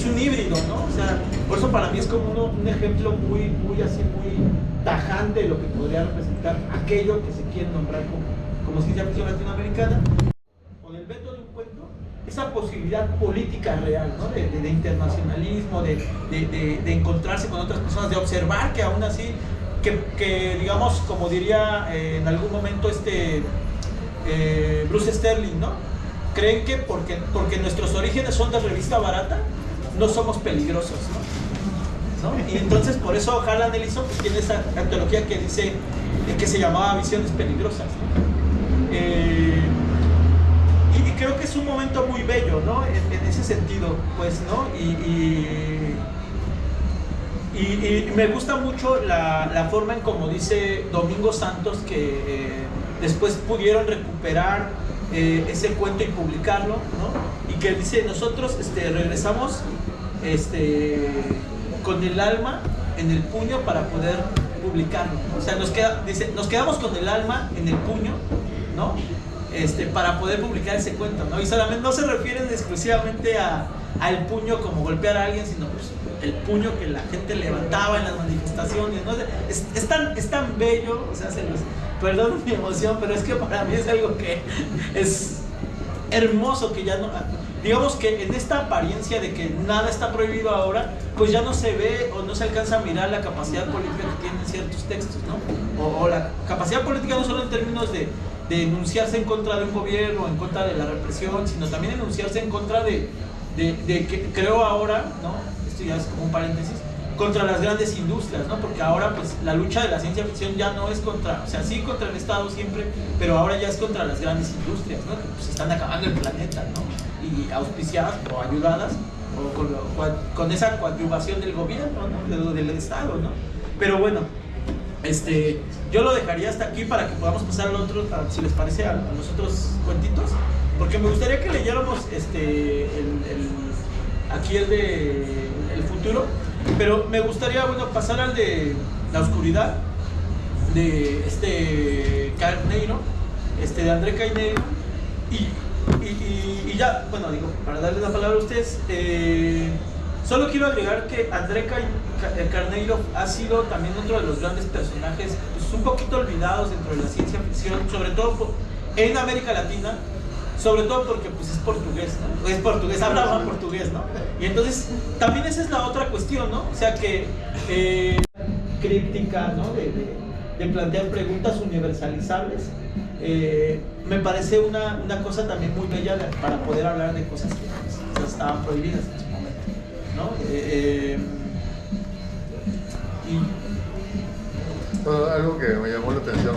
Speaker 3: un híbrido, ¿no? O sea, por eso para mí es como un ejemplo muy tajante de lo que podría representar aquello que se quiere nombrar como ciencia ficción latinoamericana. Con el veto de un cuento, esa posibilidad política real, ¿no? de internacionalismo, de encontrarse con otras personas, de observar que aún así, que digamos, como diría en algún momento Bruce Sterling, ¿no? Creen que porque nuestros orígenes son de revista barata, no somos peligrosos, ¿no? Y entonces por eso Harlan Ellison pues, tiene esa antología que dice que se llamaba Visiones Peligrosas, ¿no? Y creo que es un momento muy bello, ¿no? En ese sentido, pues, ¿no? Y me gusta mucho la forma en como dice Domingo Santos que después pudieron recuperar ese cuento y publicarlo, ¿no? Y que dice, nosotros regresamos con el alma en el puño para poder publicarlo, ¿no? O sea, nos quedamos con el alma en el puño, ¿no? Para poder publicar ese cuento, ¿no? Y solamente no se refieren exclusivamente al puño como golpear a alguien, sino pues, el puño que la gente levantaba en las manifestaciones, ¿no? Es tan bello, o sea, perdón mi emoción, pero es que para mí es algo que es hermoso, que ya no, digamos que en esta apariencia de que nada está prohibido ahora, pues ya no se ve o no se alcanza a mirar la capacidad política que tienen ciertos textos, ¿no? O la capacidad política no solo en términos de enunciarse en contra de un gobierno, en contra de la represión, sino también enunciarse en contra de que creo ahora, ¿no? Esto ya es como un paréntesis, contra las grandes industrias, ¿no? Porque ahora pues la lucha de la ciencia ficción ya no es contra, o sea, sí contra el Estado siempre, pero ahora ya es contra las grandes industrias, ¿no? Que pues están acabando el planeta, ¿no? Y auspiciadas o ayudadas o con esa coadyuvación del gobierno, ¿no? Del Estado, ¿no? Pero bueno, yo lo dejaría hasta aquí para que podamos pasar al otro, si les parece, a los otros cuentitos, porque me gustaría que leyéramos aquí el de El futuro, pero me gustaría, bueno, pasar al de La oscuridad, de Carneiro, de André Carneiro, y ya, bueno, digo, para darles la palabra a ustedes, solo quiero agregar que André Carneiro ha sido también otro de los grandes personajes, pues, un poquito olvidados dentro de la ciencia ficción, sobre todo en América Latina, sobre todo porque pues es portugués, ¿no? Es portugués, hablaba portugués, ¿no? Y entonces también esa es la otra cuestión, ¿no? O sea que críptica, ¿no? De plantear preguntas universalizables, me parece una cosa también muy bella para poder hablar de cosas que pues, estaban prohibidas en su momento, ¿no?
Speaker 5: Bueno, algo que me llamó la atención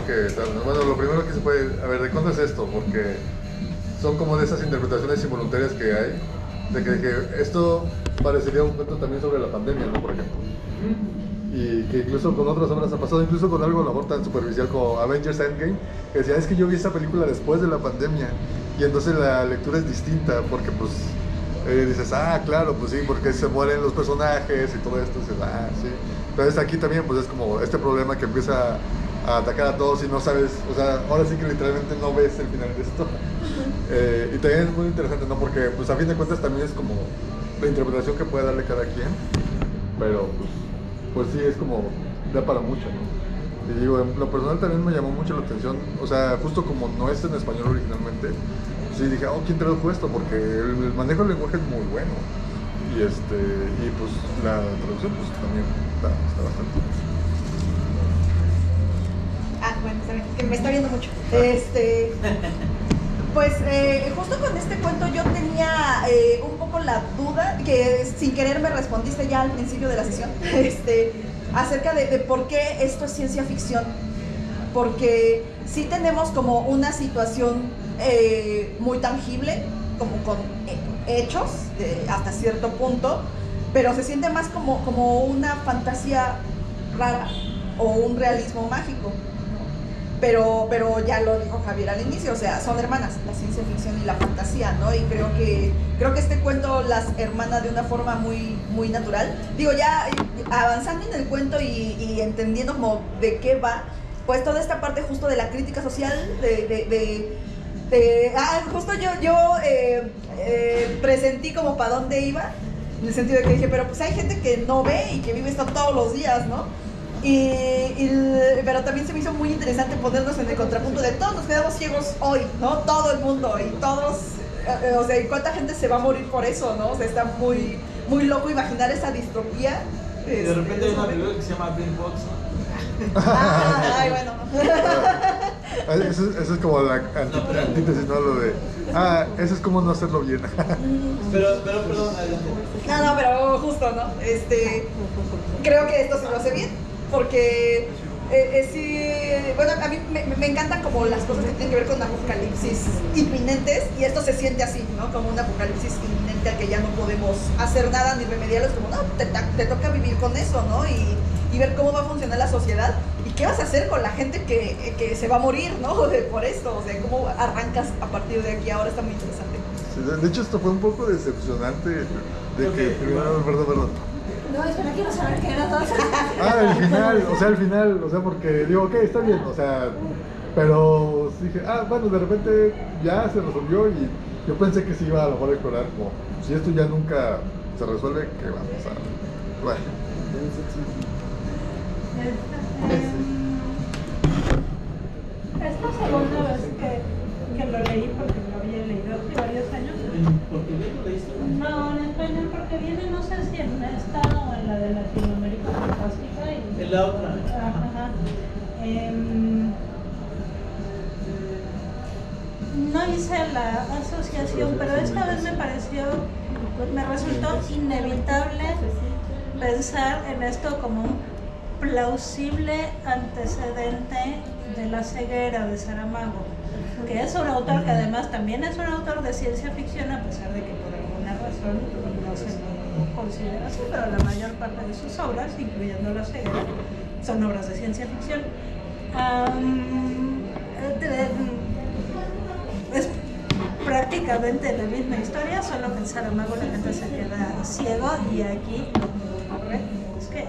Speaker 5: bueno, lo primero que se puede, a ver, ¿de cuándo es esto? Porque son como de esas interpretaciones involuntarias que hay, de que esto parecería un cuento también sobre la pandemia, ¿no? Por ejemplo. Y que incluso con otras obras ha pasado, incluso con algo a lo mejor tan superficial como Avengers Endgame, que decía, es que yo vi esta película después de la pandemia, y entonces la lectura es distinta, porque pues dices, claro, pues sí, porque se mueren los personajes y todo esto, dices, sí. Entonces aquí también pues es como este problema que empieza a atacar a todos y no sabes, o sea, ahora sí que literalmente no ves el final de esto. Y también es muy interesante, ¿no? Porque pues a fin de cuentas también es como la interpretación que puede darle cada quien, pero pues sí es como, da para mucho, ¿no? Y digo, en lo personal también me llamó mucho la atención, o sea, justo como no es en español originalmente, sí dije, ¿quién tradujo esto? Porque el manejo del lenguaje es muy bueno. Y pues la traducción pues también está bastante bien.
Speaker 6: Bueno, está bien, que me está viendo mucho. Pues justo con este cuento yo tenía un poco la duda, que sin querer me respondiste ya al principio de la sesión, acerca de por qué esto es ciencia ficción. Porque sí tenemos como una situación muy tangible, como con hechos hasta cierto punto, pero se siente más como una fantasía rara o un realismo mágico, ¿no? pero ya lo dijo Javier al inicio, o sea, son hermanas, la ciencia ficción y la fantasía, ¿no? Y creo que este cuento las hermana de una forma muy, muy natural. Digo, ya avanzando en el cuento y entendiendo como de qué va, pues toda esta parte justo de la crítica social, justo yo presentí como para dónde iba, en el sentido de que dije, pero pues hay gente que no ve y que vive esto todos los días, ¿no? Pero también se me hizo muy interesante ponernos en el contrapunto de todos nos quedamos ciegos hoy, ¿no? Todo el mundo y todos, o sea, ¿y cuánta gente se va a morir por eso, ¿no? O sea, está muy, muy loco imaginar esa distopía.
Speaker 3: Y de repente hay una película que se llama Green Box, ¿no?
Speaker 6: Ay, bueno.
Speaker 5: Eso es como la antítesis, ¿no? Lo de, eso es como no hacerlo bien.
Speaker 3: Pero perdón, adelante.
Speaker 6: No, pero justo, ¿no? Creo que esto se lo hace bien, porque sí, bueno, a mí me encantan como las cosas que tienen que ver con apocalipsis inminentes, y esto se siente así, ¿no? Como un apocalipsis inminente al que ya no podemos hacer nada ni remediarlo, es como, no, te toca vivir con eso, ¿no? Y ver cómo va a funcionar la sociedad y qué vas a hacer con la gente que se va a morir, ¿no? Por esto, o sea, cómo arrancas a partir de aquí. Ahora está muy interesante.
Speaker 5: Sí, de hecho, esto fue un poco decepcionante de que primero, perdón.
Speaker 9: No, espera, quiero saber qué era todo.
Speaker 5: el final, porque digo, ok, está bien, o sea, pero dije, bueno, de repente ya se resolvió y yo pensé que se iba a lo mejor a explorar como, si esto ya nunca se resuelve, ¿qué va a pasar? Bueno.
Speaker 9: Esta segunda vez que lo leí, porque lo había leído hace varios años.
Speaker 3: ¿En portugués lo leíste?
Speaker 9: No, en español, porque viene, no sé si en esta o en la de Latinoamérica Fantástica.
Speaker 3: En la otra.
Speaker 9: Ajá. No hice la asociación, pero esta vez me resultó inevitable pensar en esto como un plausible antecedente de La ceguera de Saramago, que es un autor que además también es un autor de ciencia ficción, a pesar de que por alguna razón no se lo considera así, pero la mayor parte de sus obras, incluyendo La ceguera, son obras de ciencia ficción. Es prácticamente la misma historia, solo que en Saramago la gente se queda ciego, y aquí lo que ocurre es que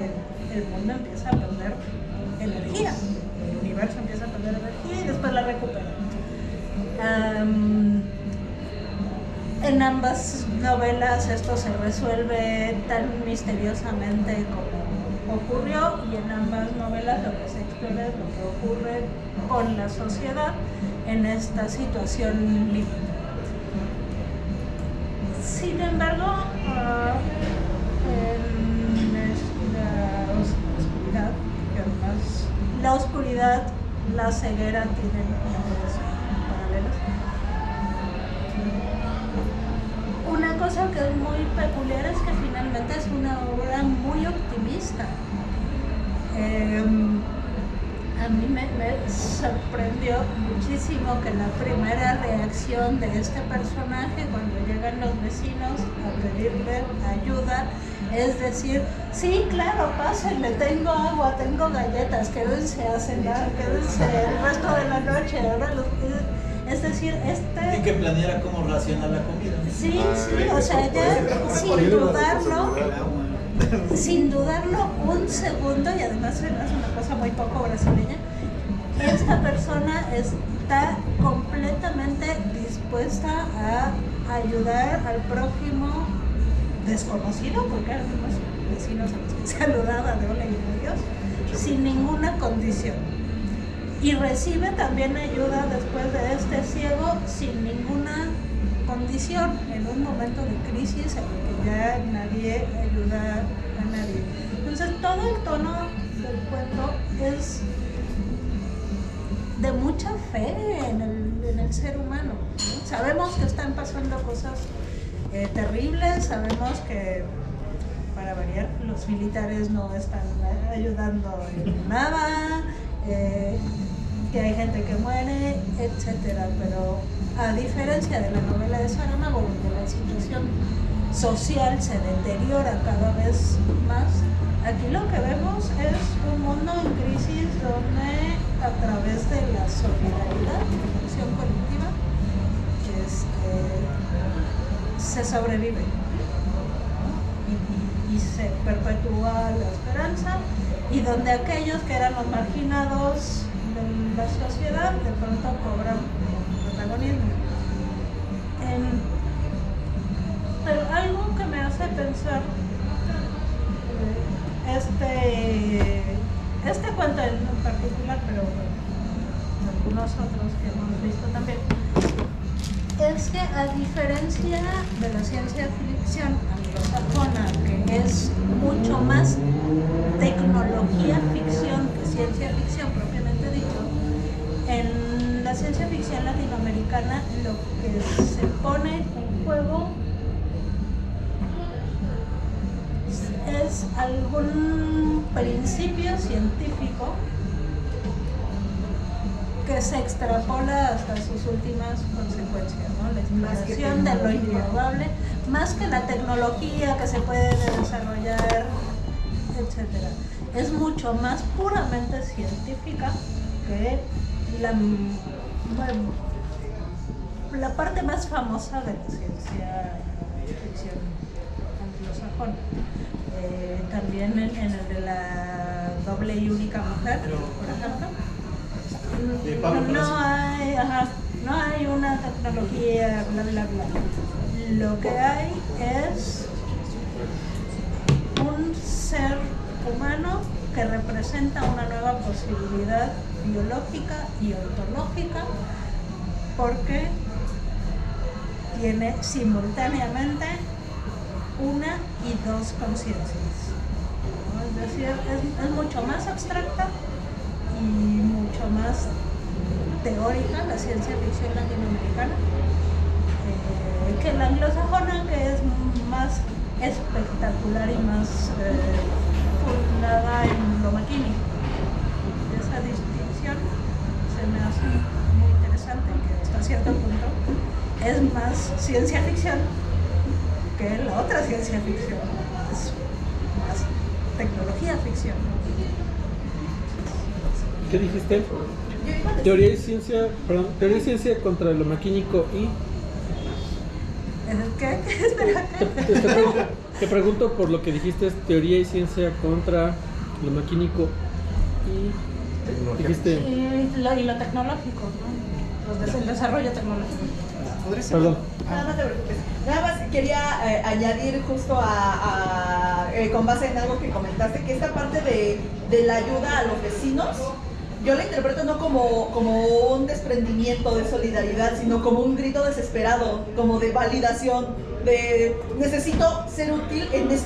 Speaker 9: el mundo empieza a perder energía, el universo empieza a perder energía y después la recupera. En ambas novelas esto se resuelve tan misteriosamente como ocurrió, y en ambas novelas lo que se explora es lo que ocurre con la sociedad en esta situación límite. Sin embargo, la oscuridad, la ceguera tienen paralelas. Una cosa que es muy peculiar es que finalmente es una obra muy optimista. A mí me sorprendió muchísimo que la primera reacción de este personaje cuando llegan los vecinos a pedirle ayuda es decir, sí, claro, pásenle, tengo agua, tengo galletas, quédense a cenar, quédense el resto de la noche. Es decir,
Speaker 3: Y que planeara cómo racionar la comida.
Speaker 9: Sí, o sea, ya sin dudarlo un segundo, y además es una cosa muy poco brasileña, esta persona está completamente dispuesta a ayudar al prójimo desconocido, porque eran unos vecinos a los que saludaba de hola y de Dios, sin ninguna condición. Y recibe también ayuda después de este ciego sin ninguna condición, en un momento de crisis en el que ya nadie ayuda a nadie. Entonces todo el tono del cuento es de mucha fe en el ser humano, ¿no? Sabemos que están pasando cosas terribles, sabemos que, para variar, los militares no están ayudando en nada, que hay gente que muere, etcétera. Pero a diferencia de la novela de Saramago, donde la situación social se deteriora cada vez más, aquí lo que vemos es un mundo en crisis donde a través de la solidaridad, la acción colectiva, se sobrevive, ¿no? Y se perpetúa la esperanza, y donde aquellos que eran los marginados de la sociedad de pronto cobran protagonismo. Pero algo que me hace pensar este cuento en particular, pero algunos otros que hemos visto también, es que a diferencia de la ciencia ficción anglosajona, que es mucho más tecnología ficción que ciencia ficción propiamente dicho, en la ciencia ficción latinoamericana lo que se pone en juego es algún principio científico que se extrapola hasta sus últimas consecuencias, ¿no? La exploración de lo improbable, más que la tecnología que se puede desarrollar, etc. Es mucho más puramente científica que la parte más famosa de la ciencia ficción anglosajona. También en el de la doble y única mujer, por ejemplo, no hay una tecnología, bla, bla, bla. Lo que hay es un ser humano que representa una nueva posibilidad biológica y ontológica, porque tiene simultáneamente una y dos conciencias, ¿no? Es decir, es mucho más abstracta y mucho más teórica la ciencia ficción latinoamericana que la anglosajona, que es más espectacular y más fundada en lo maquínico. Esa distinción se me hace muy interesante, que hasta cierto punto es más ciencia ficción que la otra ciencia ficción, es más tecnología ficción.
Speaker 1: ¿Qué dijiste? Teoría y ciencia contra lo maquínico y...
Speaker 9: ¿Qué? Espera,
Speaker 1: Te pregunto por lo que dijiste, es teoría y ciencia contra lo maquínico y... dijiste...
Speaker 9: Y lo tecnológico, ¿no? El desarrollo tecnológico.
Speaker 1: Perdón.
Speaker 6: No te preocupes. Nada más quería añadir justo con base en algo que comentaste, que esta parte de la ayuda a los vecinos, yo la interpreto no como un desprendimiento de solidaridad, sino como un grito desesperado, como de validación, de necesito ser útil en esa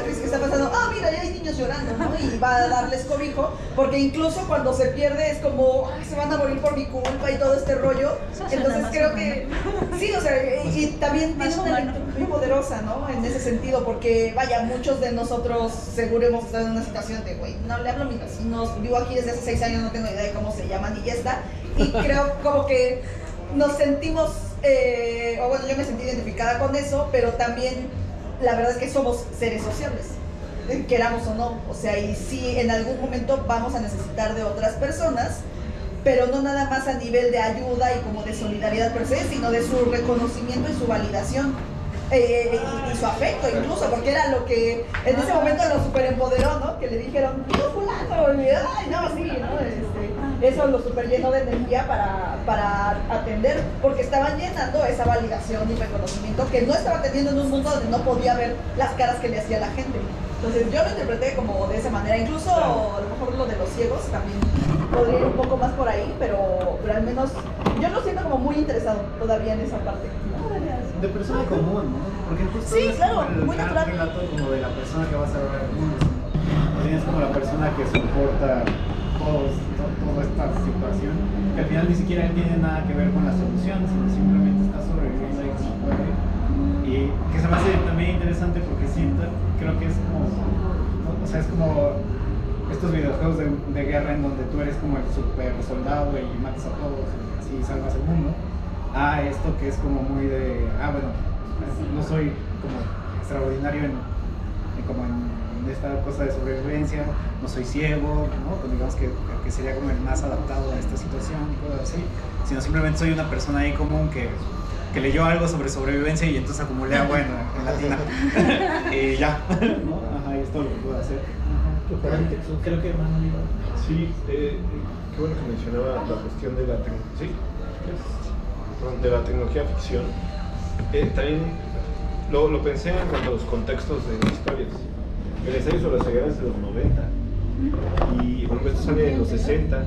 Speaker 6: crisis que está pasando. Mira, ya hay niños llorando, ¿no? Y va a darles cobijo, porque incluso cuando se pierde es como, se van a morir por mi culpa y todo este rollo. Entonces creo que sí, o sea, y también tiene una lectura muy poderosa, ¿no? En ese sentido, porque vaya, muchos de nosotros seguro hemos estado en una situación de, güey, no le hablo a mis vecinos, vivo aquí desde hace 6 años, no tengo idea de cómo se llaman y ya está. Y creo como que nos sentimos, o bueno, yo me sentí identificada con eso, pero también la verdad es que somos seres sociales, queramos o no. O sea, y sí, en algún momento vamos a necesitar de otras personas, pero no nada más a nivel de ayuda y como de solidaridad per se, sino de su reconocimiento y su validación. Y su afecto incluso, porque era lo que en ese momento lo superempoderó, ¿no? Que le dijeron, ¡tú fulano! Y, ¡ay, no, sí! ¿no? Eso lo super llenó de energía para atender, porque estaban llenando esa validación y reconocimiento que no estaba teniendo en un mundo donde no podía ver las caras que le hacía la gente. Entonces yo lo interpreté como de esa manera, incluso a lo mejor lo de los ciegos también podría ir un poco más por ahí, pero al menos yo lo siento como muy interesado todavía en esa parte.
Speaker 7: De persona común, ¿no? Porque justo
Speaker 6: sí,
Speaker 7: es
Speaker 6: claro,
Speaker 7: como
Speaker 6: muy natural.
Speaker 7: Un relato como de la persona que va a salvar el mundo, ¿no? Tienes como la persona que soporta toda esta situación, que al final ni siquiera tiene nada que ver con la solución, sino simplemente está sobreviviendo y como puede. Y que se me hace también interesante porque creo que es como, ¿no? O sea, es como estos videojuegos de guerra en donde tú eres como el super soldado y matas a todos y así salvas el mundo. Esto que es como muy de, bueno, no soy como extraordinario como en esta cosa de sobrevivencia, no soy ciego, ¿no? Pues digamos que porque sería como el más adaptado a esta situación, cosas así, sino simplemente soy una persona ahí común que leyó algo sobre sobrevivencia y entonces acumulé bueno en latina y ya, ¿no? Ajá, y es todo lo que puedo hacer.
Speaker 1: Creo que Manuel iba.
Speaker 8: Sí, qué bueno que mencionaba la cuestión de la de la tecnología ficción. También lo pensé en cuanto a los contextos de las historias. El ensayo sobre las cegueras es de los 90 y bueno, esto sale en los 60.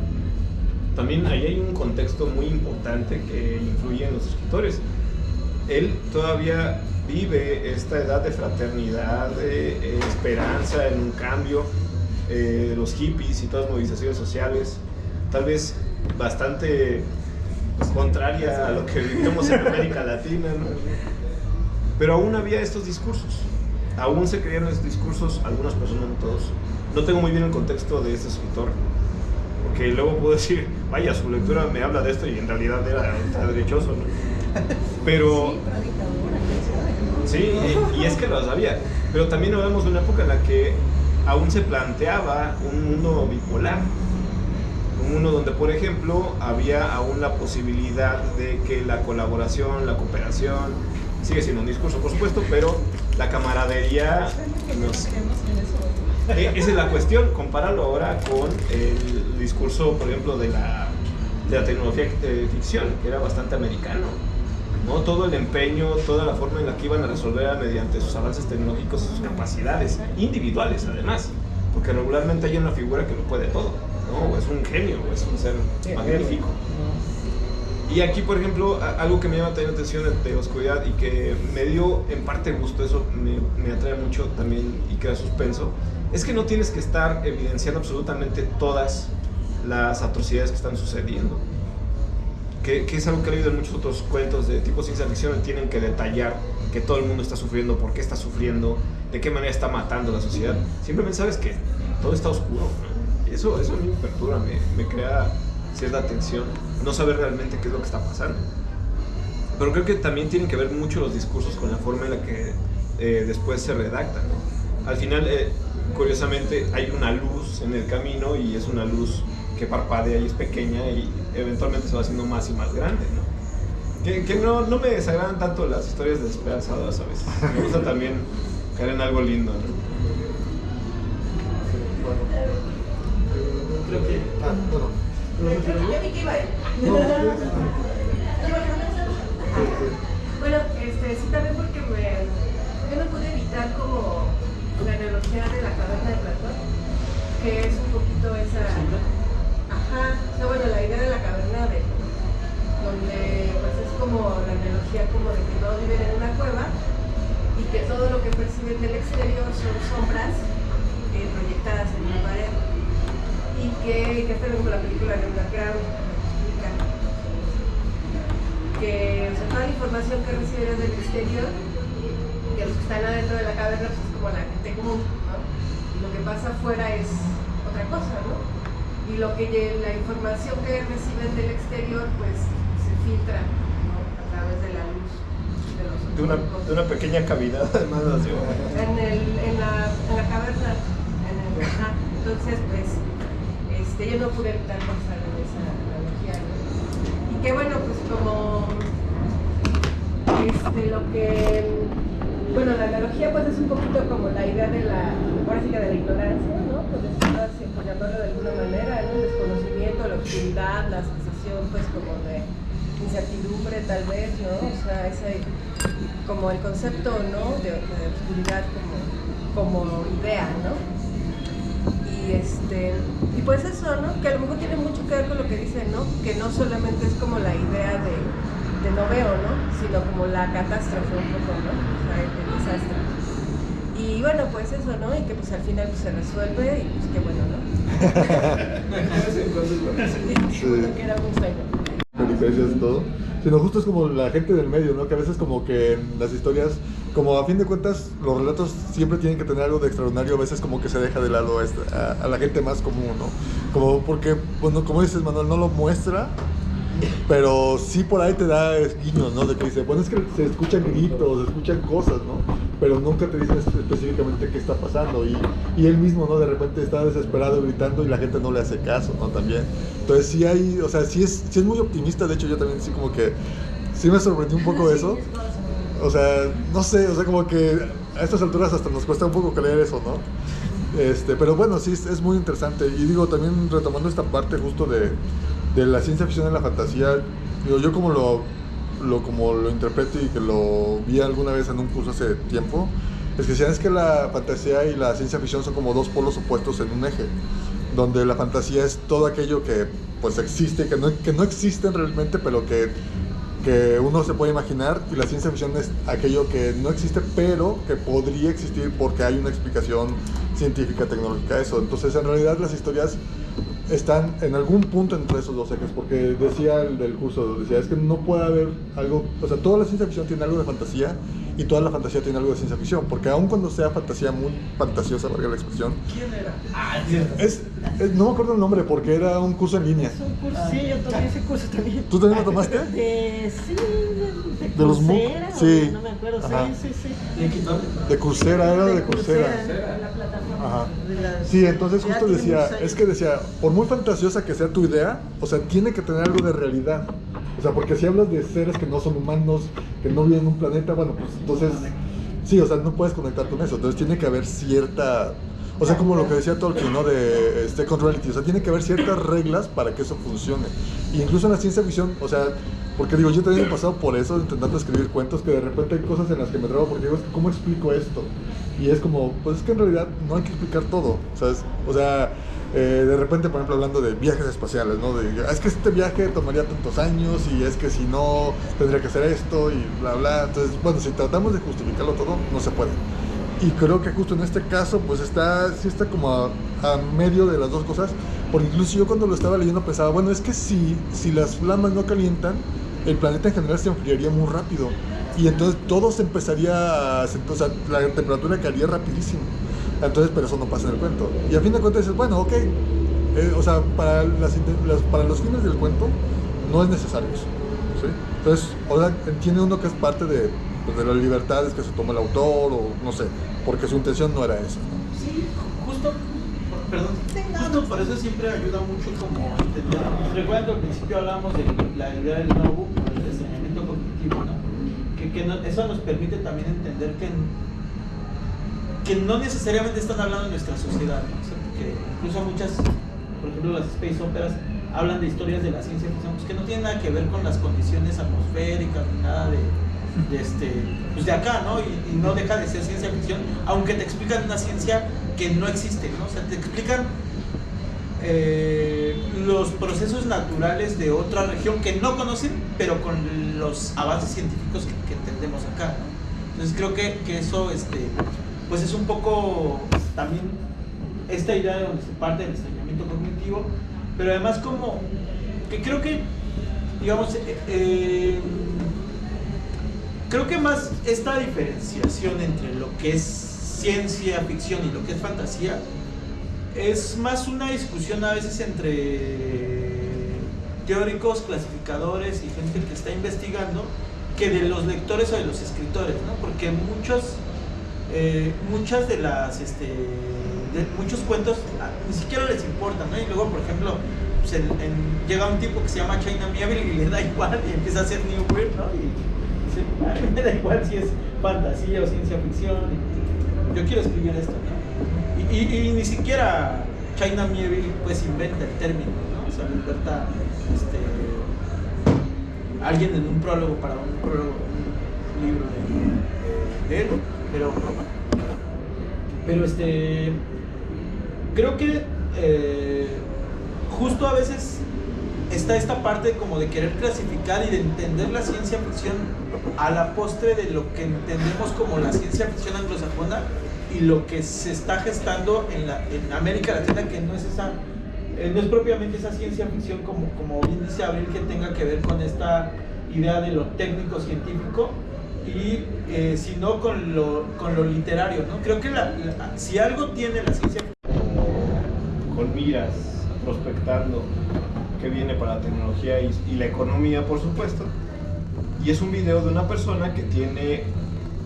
Speaker 8: También ahí hay un contexto muy importante que influye en los escritores. Él todavía vive esta edad de fraternidad, de esperanza en un cambio, los hippies y todas las movilizaciones sociales, tal vez bastante contraria a lo que vivimos en América Latina, ¿no? Pero aún había estos discursos, aún se creían estos discursos, algunas personas, no todos. No tengo muy bien el contexto de este escritor, porque luego puedo decir, vaya, su lectura me habla de esto y en realidad era derechoso, ¿no? Pero sí, y es que lo sabía, pero también hablamos de una época en la que aún se planteaba un mundo bipolar, un mundo donde, por ejemplo, había aún la posibilidad de que la colaboración, la cooperación, sigue siendo un discurso, por supuesto, pero la camaradería esa es la cuestión. Compáralo ahora con el discurso, por ejemplo, de la tecnología de ficción, que era bastante americano, ¿no? Todo el empeño, toda la forma en la que iban a resolver mediante sus avances tecnológicos y sus capacidades individuales, además, porque regularmente hay una figura que lo puede todo, ¿no? O es un genio, o es un ser magnífico. Y aquí, por ejemplo, algo que me llama también la atención de Oscuridad y que me dio en parte gusto, eso me atrae mucho también y crea suspenso, es que no tienes que estar evidenciando absolutamente todas las atrocidades que están sucediendo. Que es algo que he leído en muchos otros cuentos de tipo ciencia ficción, tienen que detallar que todo el mundo está sufriendo, por qué está sufriendo, de qué manera está matando a la sociedad. Simplemente sabes que todo está oscuro, ¿no? Eso a mí me perturba, me crea cierta tensión, no saber realmente qué es lo que está pasando. Pero creo que también tienen que ver mucho los discursos con la forma en la que después se redactan, ¿no? Al final, curiosamente, hay una luz en el camino y es una luz que parpadea y es pequeña y eventualmente se va haciendo más y más grande, ¿no? Que no me desagradan tanto las historias desesperanzadas a veces. Me gusta también caer en algo lindo, ¿no?
Speaker 5: Creo que...
Speaker 6: Yo vi que iba.
Speaker 2: Bueno, sí, también porque yo no pude evitar como la analogía de la caverna de Platón, que es un poquito esa... Ajá, no, bueno, la idea de la caverna donde pues es como la analogía como de que todos viven en una cueva y que todo lo que perciben del exterior son sombras proyectadas en una pared. Y que está viendo la película de Underground, explica que, o sea, toda la información que recibes del exterior, que los que están adentro de la caverna pues es como la gente común, ¿no? Y lo que pasa afuera es otra cosa, ¿no? Y la información que reciben del exterior pues se filtra, ¿no? A través de la luz de los
Speaker 8: de una pequeña cavidad, además, así,
Speaker 2: en la caverna, entonces pues yo no pude evitar pensar en esa analogía, ¿no? Y que bueno, pues como la analogía pues es un poquito como la idea de la ignorancia, ¿no? Pues por llamarlo de alguna manera, ¿no? El desconocimiento, la oscuridad, la sensación pues como de incertidumbre tal vez, ¿no? O sea, ese como el concepto, ¿no? de oscuridad como idea, ¿no? Y pues eso, ¿no? Que a lo mejor tiene mucho que ver con lo que dicen, ¿no? Que no solamente es como la idea de no veo, ¿no? Sino como la catástrofe un poco, ¿no? O sea, el desastre. Y bueno, pues eso, ¿no? Y que pues al final pues, se resuelve y pues qué bueno, ¿no? Sí. Que era un sueño.
Speaker 5: Peripecias, todo. Sino justo es como la gente del medio, ¿no? Que a veces como que en las historias, como a fin de cuentas, los relatos siempre tienen que tener algo de extraordinario, a veces como que se deja de lado a la gente más común, ¿no? Como porque, bueno, como dices, Manuel, no lo muestra, pero sí por ahí te da guiños, ¿no? De que dice, bueno, es que se escuchan gritos, se escuchan cosas, ¿no? Pero nunca te dicen específicamente qué está pasando. Y él mismo, ¿no? De repente está desesperado gritando y la gente no le hace caso, ¿no? También. Entonces sí hay, o sea, sí es muy optimista. De hecho, yo también sí como que, sí me sorprendió un poco eso. O sea, no sé, o sea, como que a estas alturas hasta nos cuesta un poco creer eso, ¿no? Pero bueno, sí, es muy interesante. Y digo, también retomando esta parte justo de la ciencia ficción y la fantasía, digo, yo como lo interpreto y que lo vi alguna vez en un curso hace tiempo, es que decían es que la fantasía y la ciencia ficción son como dos polos opuestos en un eje, donde la fantasía es todo aquello que pues existe, que no existen realmente, pero que uno se puede imaginar, y la ciencia ficción es aquello que no existe pero que podría existir porque hay una explicación científica, tecnológica a eso. Entonces en realidad las historias están en algún punto entre esos dos ejes, porque decía el del curso, decía, es que no puede haber algo, o sea, toda la ciencia ficción tiene algo de fantasía y toda la fantasía tiene algo de ciencia ficción, porque aun cuando sea fantasía muy fantasiosa, valga la expresión.
Speaker 3: ¿Quién era?
Speaker 5: No me acuerdo el nombre porque era un curso en línea.
Speaker 2: Es un curso, sí, yo tomé ese curso también.
Speaker 5: ¿Tú también lo tomaste?
Speaker 2: De
Speaker 5: los MOOC,
Speaker 2: Coursera,
Speaker 5: sí.
Speaker 2: no me acuerdo,
Speaker 5: Ajá.
Speaker 2: sí.
Speaker 5: De Coursera, era de Coursera.
Speaker 2: La plataforma.
Speaker 5: Ajá.
Speaker 2: De las-
Speaker 5: Sí, entonces
Speaker 2: ya
Speaker 5: justo
Speaker 2: tiene
Speaker 5: decía,
Speaker 2: muchos años.
Speaker 5: es que decía, por muy fantasiosa que sea tu idea, o sea, tiene que tener algo de realidad. O sea, porque si hablas de seres que no son humanos, que no viven en un planeta, bueno, pues entonces, sí, o sea, no puedes conectar con eso. Entonces tiene que haber cierta, o sea, como lo que decía Tolkien, ¿no? De Second Reality, o sea, tiene que haber ciertas reglas para que eso funcione. Y incluso en la ciencia ficción, o sea, porque digo, yo también he pasado por eso, intentando escribir cuentos, que de repente hay cosas en las que me trabo porque digo, es que ¿cómo explico esto? Y es como, pues es que en realidad no hay que explicar todo, ¿sabes? O sea, de repente, por ejemplo, hablando de viajes espaciales, ¿no? Es que este viaje tomaría tantos años y es que si no, tendría que hacer esto y bla, bla. Entonces, bueno, si tratamos de justificarlo todo, no se puede. Y creo que justo en este caso, pues sí está como a medio de las dos cosas, porque incluso yo cuando lo estaba leyendo pensaba, bueno, es que si las flamas no calientan, el planeta en general se enfriaría muy rápido y entonces todo se empezaría o sea, la temperatura caería rapidísimo. Entonces, pero eso no pasa en el cuento. Y a fin de cuentas dices, bueno, ok, o sea, para los fines del cuento no es necesario eso, ¿sí? Entonces, ahora entiende uno que es parte de las libertades que se toma el autor, o no sé, porque su intención no era esa, ¿no?
Speaker 3: Sí, justo, perdón, justo por eso siempre ayuda mucho como entender. Recuerdo que al principio hablábamos de la idea del no-book, del enseñamiento cognitivo, ¿no? Que eso nos permite también entender que no necesariamente están hablando de nuestra sociedad, ¿no? O sea, que incluso muchas, por ejemplo las space operas, hablan de historias de la ciencia ficción, pues que no tienen nada que ver con las condiciones atmosféricas ni nada pues de acá, ¿no? Y no deja de ser ciencia ficción, aunque te explican una ciencia que no existe, ¿no? O sea, te explican los procesos naturales de otra región que no conocen, pero con los avances científicos que entendemos acá, ¿no? Entonces creo que eso, pues es un poco también esta idea de donde se parte del extrañamiento cognitivo, pero además como que creo que, digamos, creo que más esta diferenciación entre lo que es ciencia ficción y lo que es fantasía es más una discusión a veces entre teóricos, clasificadores y gente que está investigando que de los lectores o de los escritores, ¿no? Porque muchas de las muchos cuentos ni siquiera les importan, ¿no? Y luego, por ejemplo, pues llega un tipo que se llama China Miéville y le da igual y empieza a hacer New Weird, ¿no? Y dice, me da igual si es fantasía o ciencia ficción, yo quiero escribir esto, ¿no? Y ni siquiera China Miéville pues inventa el término, ¿no? O sea, lo inventa alguien en un prólogo para un libro de él, pero creo que justo a veces está esta parte como de querer clasificar y de entender la ciencia ficción a la postre de lo que entendemos como la ciencia ficción anglosajona y lo que se está gestando en América Latina, que no es no es propiamente esa ciencia ficción como bien dice Abril, que tenga que ver con esta idea de lo técnico científico y sino con lo literario, ¿no? Creo que si algo tiene la ciencia
Speaker 8: con miras, prospectando que viene para la tecnología y la economía, por supuesto. Y es un video de una persona que tiene,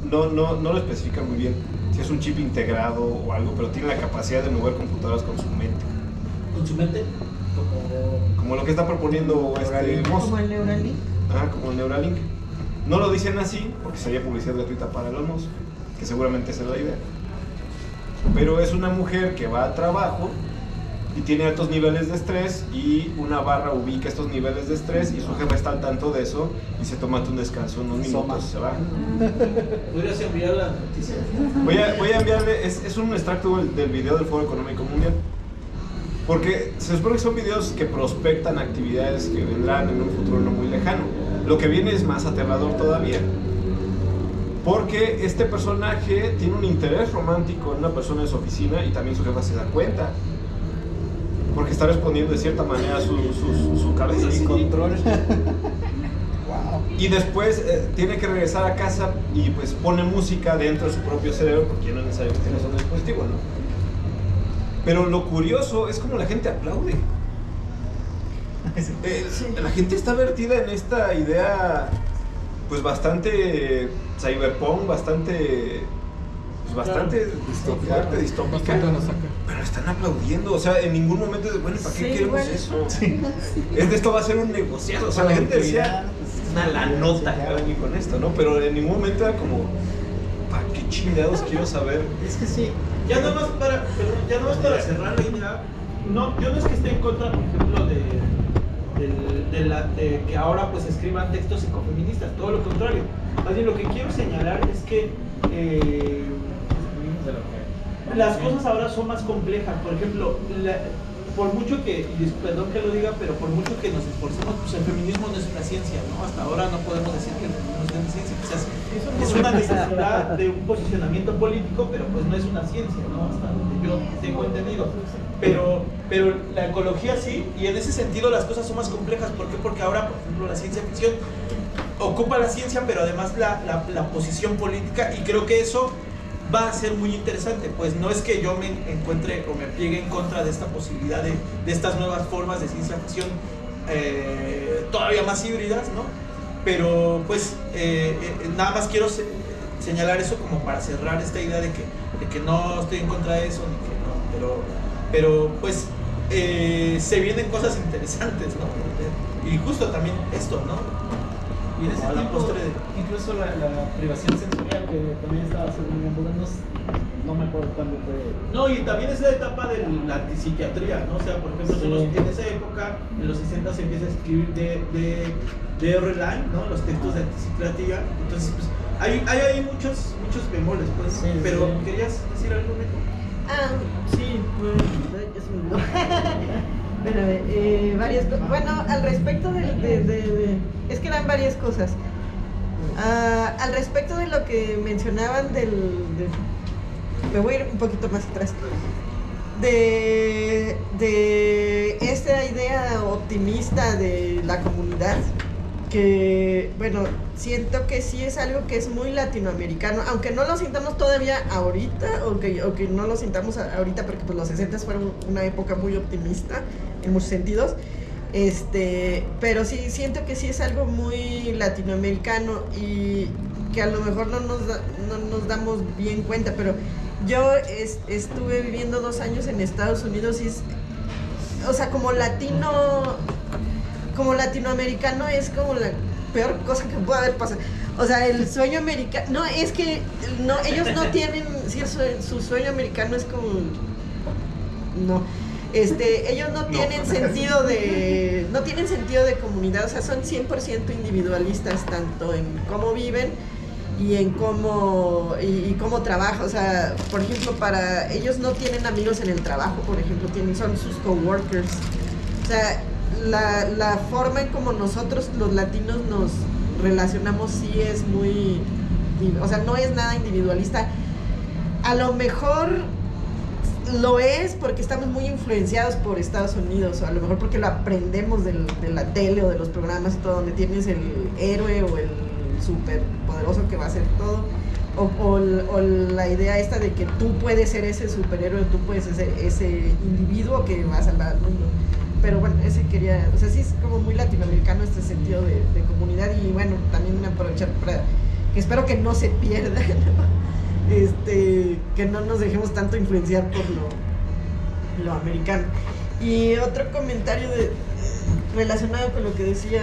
Speaker 8: no lo especifica muy bien si es un chip integrado o algo, pero tiene la capacidad de mover computadoras con su mente.
Speaker 3: ¿Con su mente?
Speaker 8: Como lo que está proponiendo Moss.
Speaker 2: Como el Neuralink.
Speaker 8: Como el Neuralink. No lo dicen así porque sería publicidad gratuita para Elon Musk, que seguramente esa es la idea. Pero es una mujer que va al trabajo y tiene altos niveles de estrés y una barra ubica estos niveles de estrés y su jefe está al tanto de eso y se toma un descanso unos minutos y se va.
Speaker 3: ¿Podrías enviar la noticia?
Speaker 8: Voy a enviarle, es un extracto del video del Foro Económico Mundial. Porque se supone que son videos que prospectan actividades que vendrán en un futuro no muy lejano. Lo que viene es más aterrador todavía. Porque este personaje tiene un interés romántico en una persona de su oficina y también su jefa se da cuenta. Porque está respondiendo de cierta manera su cabeza sin control. Y después tiene que regresar a casa y pues pone música dentro de su propio cerebro porque ya no es necesario que tengas un dispositivo, ¿no? Pero lo curioso es como la gente aplaude. La gente está vertida en esta idea pues bastante cyberpunk, bastante fuerte, distópica. Pero están aplaudiendo, o sea, en ningún momento de, bueno, ¿para qué queremos eso? Esto va a ser un negociado, o sea, la gente decía una la nota con esto, ¿no? Pero en ningún momento era como, ¿para qué chingados quiero saber?
Speaker 3: Es que sí. Ya nada más para cerrar la idea, yo no es que esté en contra, por ejemplo, de que ahora pues escriban textos ecofeministas, todo lo contrario. Más bien lo que quiero señalar es que las cosas ahora son más complejas. Por ejemplo, por mucho que, y perdón que lo diga, pero por mucho que nos esforcemos, pues el feminismo no es una ciencia, ¿no? Hasta ahora no podemos decir que el feminismo es una ciencia, quizás es una necesidad de un posicionamiento político, pero pues no es una ciencia, ¿no? Hasta donde yo tengo entendido. Pero la ecología sí, y en ese sentido las cosas son más complejas. ¿Por qué? Porque ahora, por ejemplo, la ciencia ficción ocupa la ciencia, pero además la posición política, y creo que eso va a ser muy interesante. Pues no es que yo me encuentre o me pliegue en contra de esta posibilidad de estas nuevas formas de ciencia ficción todavía más híbridas, ¿no? Pero pues nada más quiero señalar eso como para cerrar esta idea de que no estoy en contra de eso, ni que no, pero pues se vienen cosas interesantes, ¿no? Y justo también esto, ¿no? Y en ese tiempo,
Speaker 7: incluso la privación sensorial que también estaba muy en boga, no me acuerdo cuándo fue.
Speaker 3: No, y también es la etapa de la antipsiquiatría, ¿no? O sea, por ejemplo, en esa época, en los 60 se empieza a escribir de R-Line, ¿no? Los textos de antipsiquiatría. Entonces, pues, hay muchos bemoles, pues. Sí, pero, sí. ¿Querías decir algo, Nico?
Speaker 2: Sí, pues, ya se me olvidó. Varias cosas. Bueno, al respecto es que eran varias cosas. Al respecto de lo que mencionaban me voy a ir un poquito más atrás. De esta idea optimista de la comunidad, que, bueno, siento que sí es algo que es muy latinoamericano, aunque no lo sintamos todavía ahorita, o que no lo sintamos ahorita, porque pues los 60 fueron una época muy optimista en muchos sentidos, pero sí siento que sí es algo muy latinoamericano y que a lo mejor no nos damos bien cuenta, pero yo estuve viviendo 2 años en Estados Unidos y o sea, como latinoamericano es como la peor cosa que puede haber pasado. O sea, el sueño americano, no, es que no, ellos no tienen, sí, su sueño americano es como, no, ellos no tienen sentido de comunidad, o sea, son 100% individualistas, tanto en cómo viven y en cómo trabajan. O sea, por ejemplo, para ellos no tienen amigos en el trabajo, por ejemplo, son sus coworkers. O sea, la forma en como nosotros los latinos nos relacionamos sí es muy, o sea, no es nada individualista. A lo mejor lo es porque estamos muy influenciados por Estados Unidos, o a lo mejor porque lo aprendemos de la tele o de los programas y todo, donde tienes el héroe o el súper poderoso que va a hacer todo, o la idea esta de que tú puedes ser ese superhéroe, tú puedes ser ese individuo que va a salvar al mundo. pero bueno, ese quería, o sea, sí es como muy latinoamericano este sentido de comunidad y bueno, también aprovechar para, que espero que no se pierda, ¿no? Que no nos dejemos tanto influenciar por lo americano. Y otro comentario relacionado con lo que decía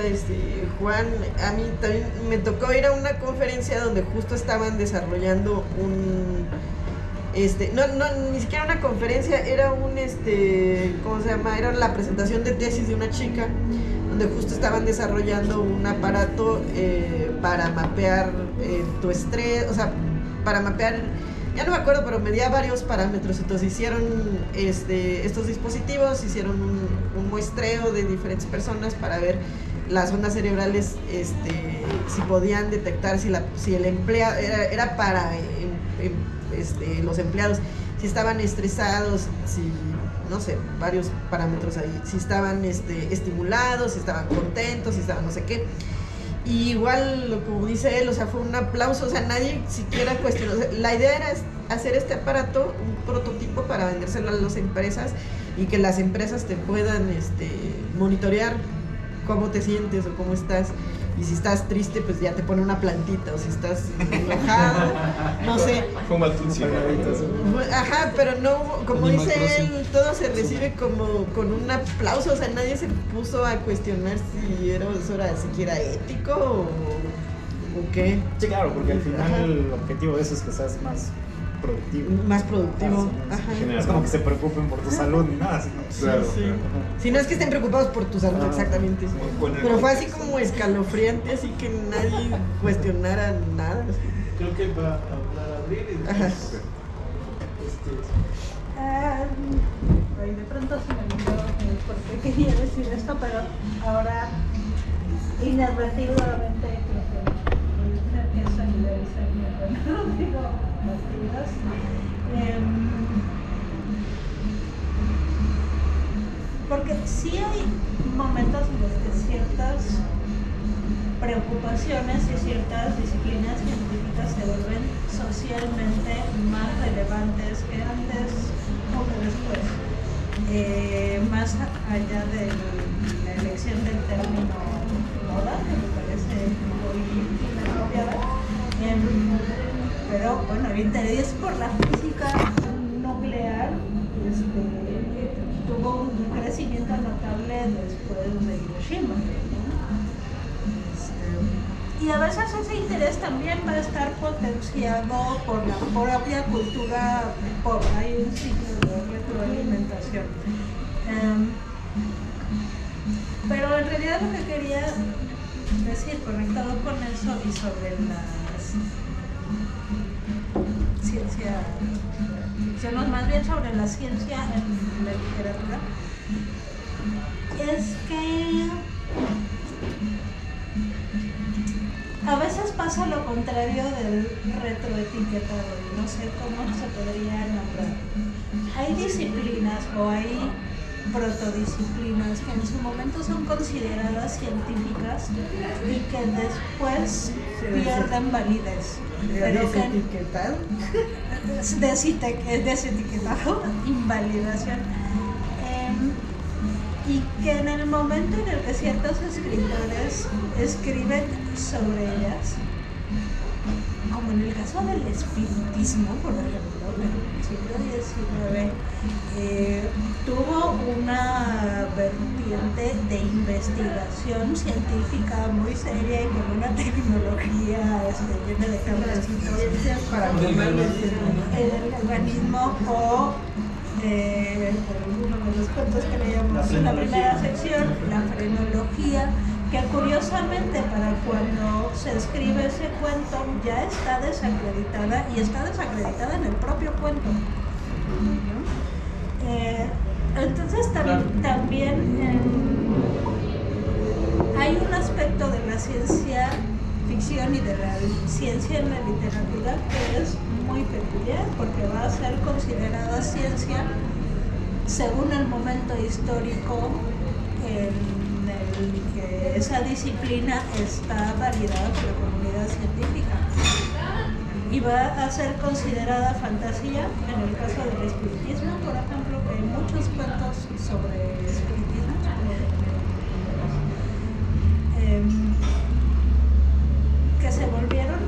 Speaker 2: Juan, a mí también me tocó ir a una conferencia donde justo estaban desarrollando ni siquiera una conferencia, era ¿cómo se llama? Era la presentación de tesis de una chica, donde justo estaban desarrollando un aparato para mapear tu estrés, o sea, para mapear, ya no me acuerdo, pero medía varios parámetros. Entonces hicieron estos dispositivos, hicieron un muestreo de diferentes personas para ver las ondas cerebrales, si podían detectar si el empleado era para los empleados, si estaban estresados, si no sé, varios parámetros ahí, si estaban estimulados, si estaban contentos, si estaban no sé qué. Y igual, como dice él, o sea, fue un aplauso, o sea, nadie siquiera cuestionó. O sea, la idea era hacer este aparato, un prototipo para vendérselo a las empresas y que las empresas te puedan monitorear cómo te sientes o cómo estás. Y si estás triste, pues ya te pone una plantita, o si estás enojado, no sé.
Speaker 8: Fuma Tutsi.
Speaker 2: Ajá, pero no, como dice él, todo se recibe como con un aplauso, o sea, nadie se puso a cuestionar si eso era siquiera ético o qué.
Speaker 7: Sí, claro, porque al final
Speaker 2: Ajá.
Speaker 7: el objetivo de eso es que seas más productivo.
Speaker 2: Más productivo. Ajá.
Speaker 7: Es como que se preocupen por tu salud ni nada, sino
Speaker 5: Claro.
Speaker 2: Sí. Si no es que estén preocupados por tu salud, exactamente. Pero fue así como escalofriante, así que nadie cuestionara nada.
Speaker 3: Creo que va a hablar Abril y
Speaker 2: Ajá.
Speaker 3: después.
Speaker 9: Ay, de pronto se me olvidó por qué quería decir esto, pero ahora inadvertidamente creo que solidarizarme con Rodrigo Bastidas. Porque sí hay momentos en los que ciertas preocupaciones y ciertas disciplinas científicas se vuelven socialmente más relevantes que antes o que después. Más allá de la elección del término moda, que me parece muy inapropiada, pero bueno, el interés por la física nuclear tuvo un crecimiento notable después de Hiroshima, ¿no? Y a veces ese interés también va a estar potenciado por la propia cultura pop. Hay un ciclo de retroalimentación. Pero en realidad lo que quería decir, conectado con eso y sobre ciencia ficción, no, más bien sobre la ciencia en la literatura, es que a veces pasa lo contrario del retroetiquetado, y no sé cómo se podría nombrar. Hay disciplinas o hay protodisciplinas que en su momento son consideradas científicas y que después pierden validez. Pero que desetiquetado, invalidación. Y que en el momento en el que ciertos escritores escriben sobre ellas, como en el caso del espiritismo, por ejemplo, en el siglo XIX, tuvo una vertiente de investigación científica muy seria y con una tecnología llena de cablecitos
Speaker 2: para
Speaker 9: el organismo o uno de los cuentos que leíamos en la primera sección, la frenología, que curiosamente para cuando se escribe ese cuento ya está desacreditada y está desacreditada en el propio cuento, ¿no? Entonces también hay un aspecto de la ciencia ficción y de la ciencia en la literatura que es muy peculiar, porque va a ser considerada ciencia según el momento histórico en el que esa disciplina está validada por la comunidad científica, y va a ser considerada fantasía en el caso del espiritismo, por ejemplo, que hay muchos cuentos sobre espiritismo, que se volvieron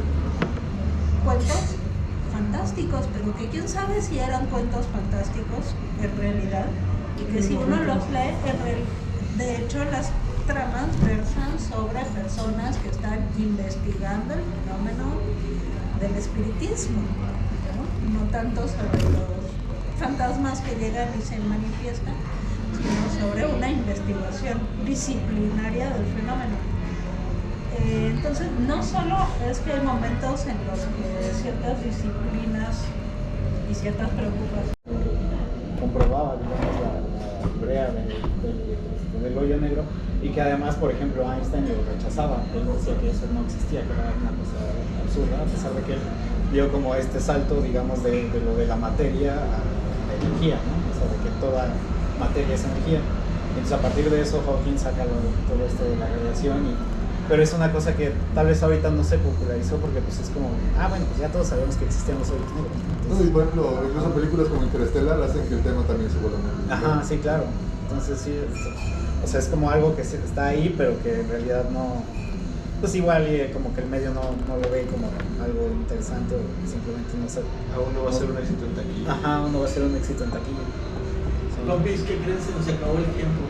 Speaker 9: cuentos fantásticos, pero que quién sabe si eran cuentos fantásticos en realidad, y que si uno los lee, de hecho las tramas versan sobre personas que están investigando el fenómeno del espiritismo, no tanto sobre los fantasmas que llegan y se manifiestan, sino sobre una investigación disciplinaria del fenómeno. Entonces, no solo es que hay momentos en los que ciertas disciplinas y ciertas preocupaciones
Speaker 7: comprobaba, digamos, la brea del hoyo negro, y que además, por ejemplo, Einstein lo rechazaba. Él decía que eso no existía, que era una cosa absurda, a pesar de que él dio como este salto, digamos, de lo de la materia a la energía, ¿no? O sea, de que toda materia es energía. Entonces, a partir de eso, Hawking saca todo esto de la radiación, pero es una cosa que tal vez ahorita no se popularizó porque pues es como, bueno, pues ya todos sabemos que existen los hoyos negros.
Speaker 5: Entonces, por ejemplo, incluso películas como Interstellar hacen que el tema también se vuelva muy popular.
Speaker 7: Ajá, sí, claro. Entonces sí, o sea, es como algo que está ahí, pero que en realidad no, pues igual como que el medio no lo ve como algo interesante, o simplemente no sé.
Speaker 4: Aún no va a ser un éxito en taquilla.
Speaker 7: Ajá, aún no va a ser un éxito en taquilla.
Speaker 3: Lombis, ¿qué crees? Se nos acabó el tiempo.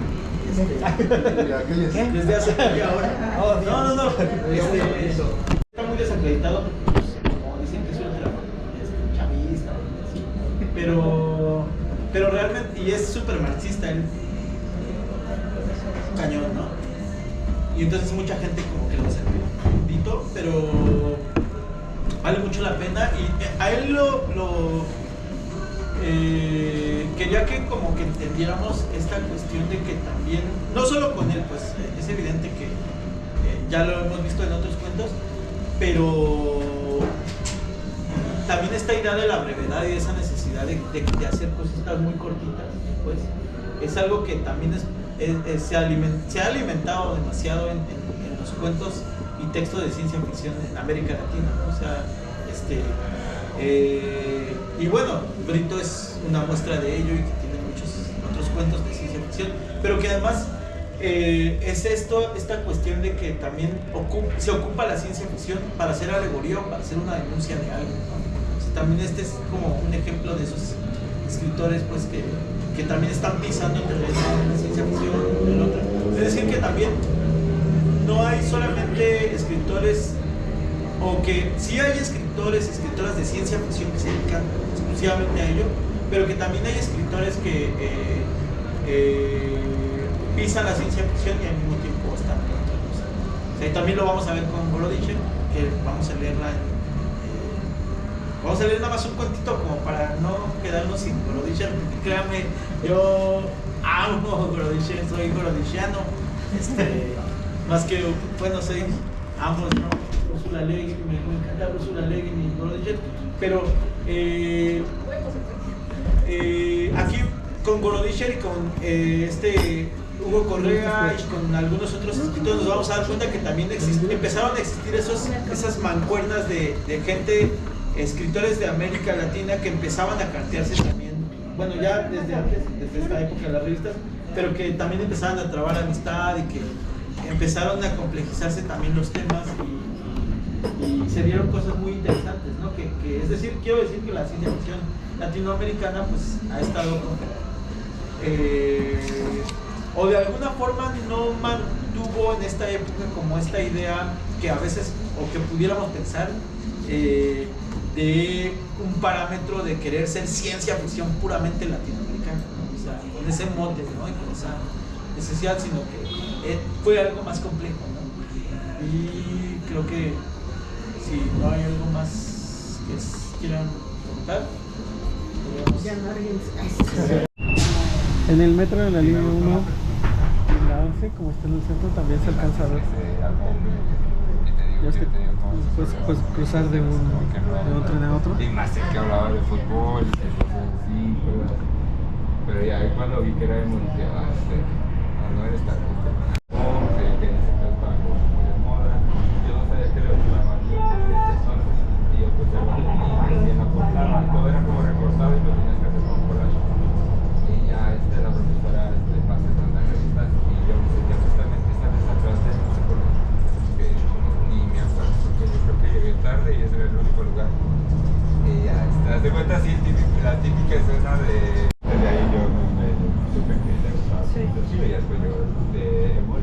Speaker 5: Desde
Speaker 3: hace media hora. No. Está muy desacreditado, pues, como dicen que es chavista, ¿sí? Pero realmente, y es súper marxista, él cañón, ¿no? Y entonces mucha gente como que lo hace bendito, pero vale mucho la pena, y a él quería que como que entendiéramos esta cuestión de que también, no solo con él, pues es evidente que ya lo hemos visto en otros cuentos, pero también esta idea de la brevedad y esa necesidad de hacer cositas muy cortitas, pues es algo que también se ha alimentado demasiado en los cuentos y textos de ciencia ficción en América Latina, ¿no? O sea, y bueno, Brito es una muestra de ello y que tiene muchos otros cuentos de ciencia ficción, pero que además es esta cuestión de que también se ocupa la ciencia ficción para hacer alegoría o para hacer una denuncia de algo, ¿no? O sea, también este es como un ejemplo de esos escritores pues que también están pisando el terreno de la ciencia ficción, el otro. Es decir, que también no hay solamente escritores, o que sí hay escritores y escritoras de ciencia ficción que se dedican exclusivamente a ello, pero que también hay escritores que pisan la ciencia ficción y al mismo tiempo están en otra cosa. O sea, y también lo vamos a ver con Gorodischer, que vamos a leerla vamos a leer nada más un cuentito como para no quedarnos sin Gorodischer, porque créanme, yo amo Gorodischer, soy gorodischiano, más que, bueno, soy ambos, ¿no? Ursula Le Guin, me encanta Ursula Le Guin y Gorodischer, pero aquí con Gorodischer y con Hugo Correa y con algunos otros escritores nos vamos a dar cuenta que también empezaron a existir esas mancuernas de gente, escritores de América Latina que empezaban a cartearse también, bueno, ya desde antes, desde esta época de las revistas, pero que también empezaban a trabar amistad y que empezaron a complejizarse también los temas y se dieron cosas muy interesantes, ¿no? Que es decir, quiero decir que la ciencia ficción latinoamericana pues ha estado o de alguna forma no mantuvo en esta época como esta idea que a veces, o que pudiéramos pensar, de un parámetro de querer ser ciencia ficción puramente latinoamericana, ¿no? O sea, con ese mote, ¿no? Y con esa necesidad, sino que fue algo más complejo, ¿no? Y creo que si no hay algo más que quieran contar,
Speaker 1: en el metro de la línea 1 y la 11, como está en el centro, también se alcanza a ver. Ya es que puedes cruzar de un tren a otro.
Speaker 10: Y más que hablaba de fútbol, sí, pero ya cuando vi que era de Murcia, no eres tan sabía que en ese caso estaba muy de moda. Yo no sabía que le gustaban las personas y yo pues recién aportaba, todo era como recortado y lo tenías que hacer con collage. Y ya la profesora pasé tantas revistas y yo me sentía justamente esta vez atrás de no sé por qué. mismo lugar. Y ya, haz de cuenta así, la típica escena de ahí yo me supe que le gustaba mucho Chile y después yo de Emo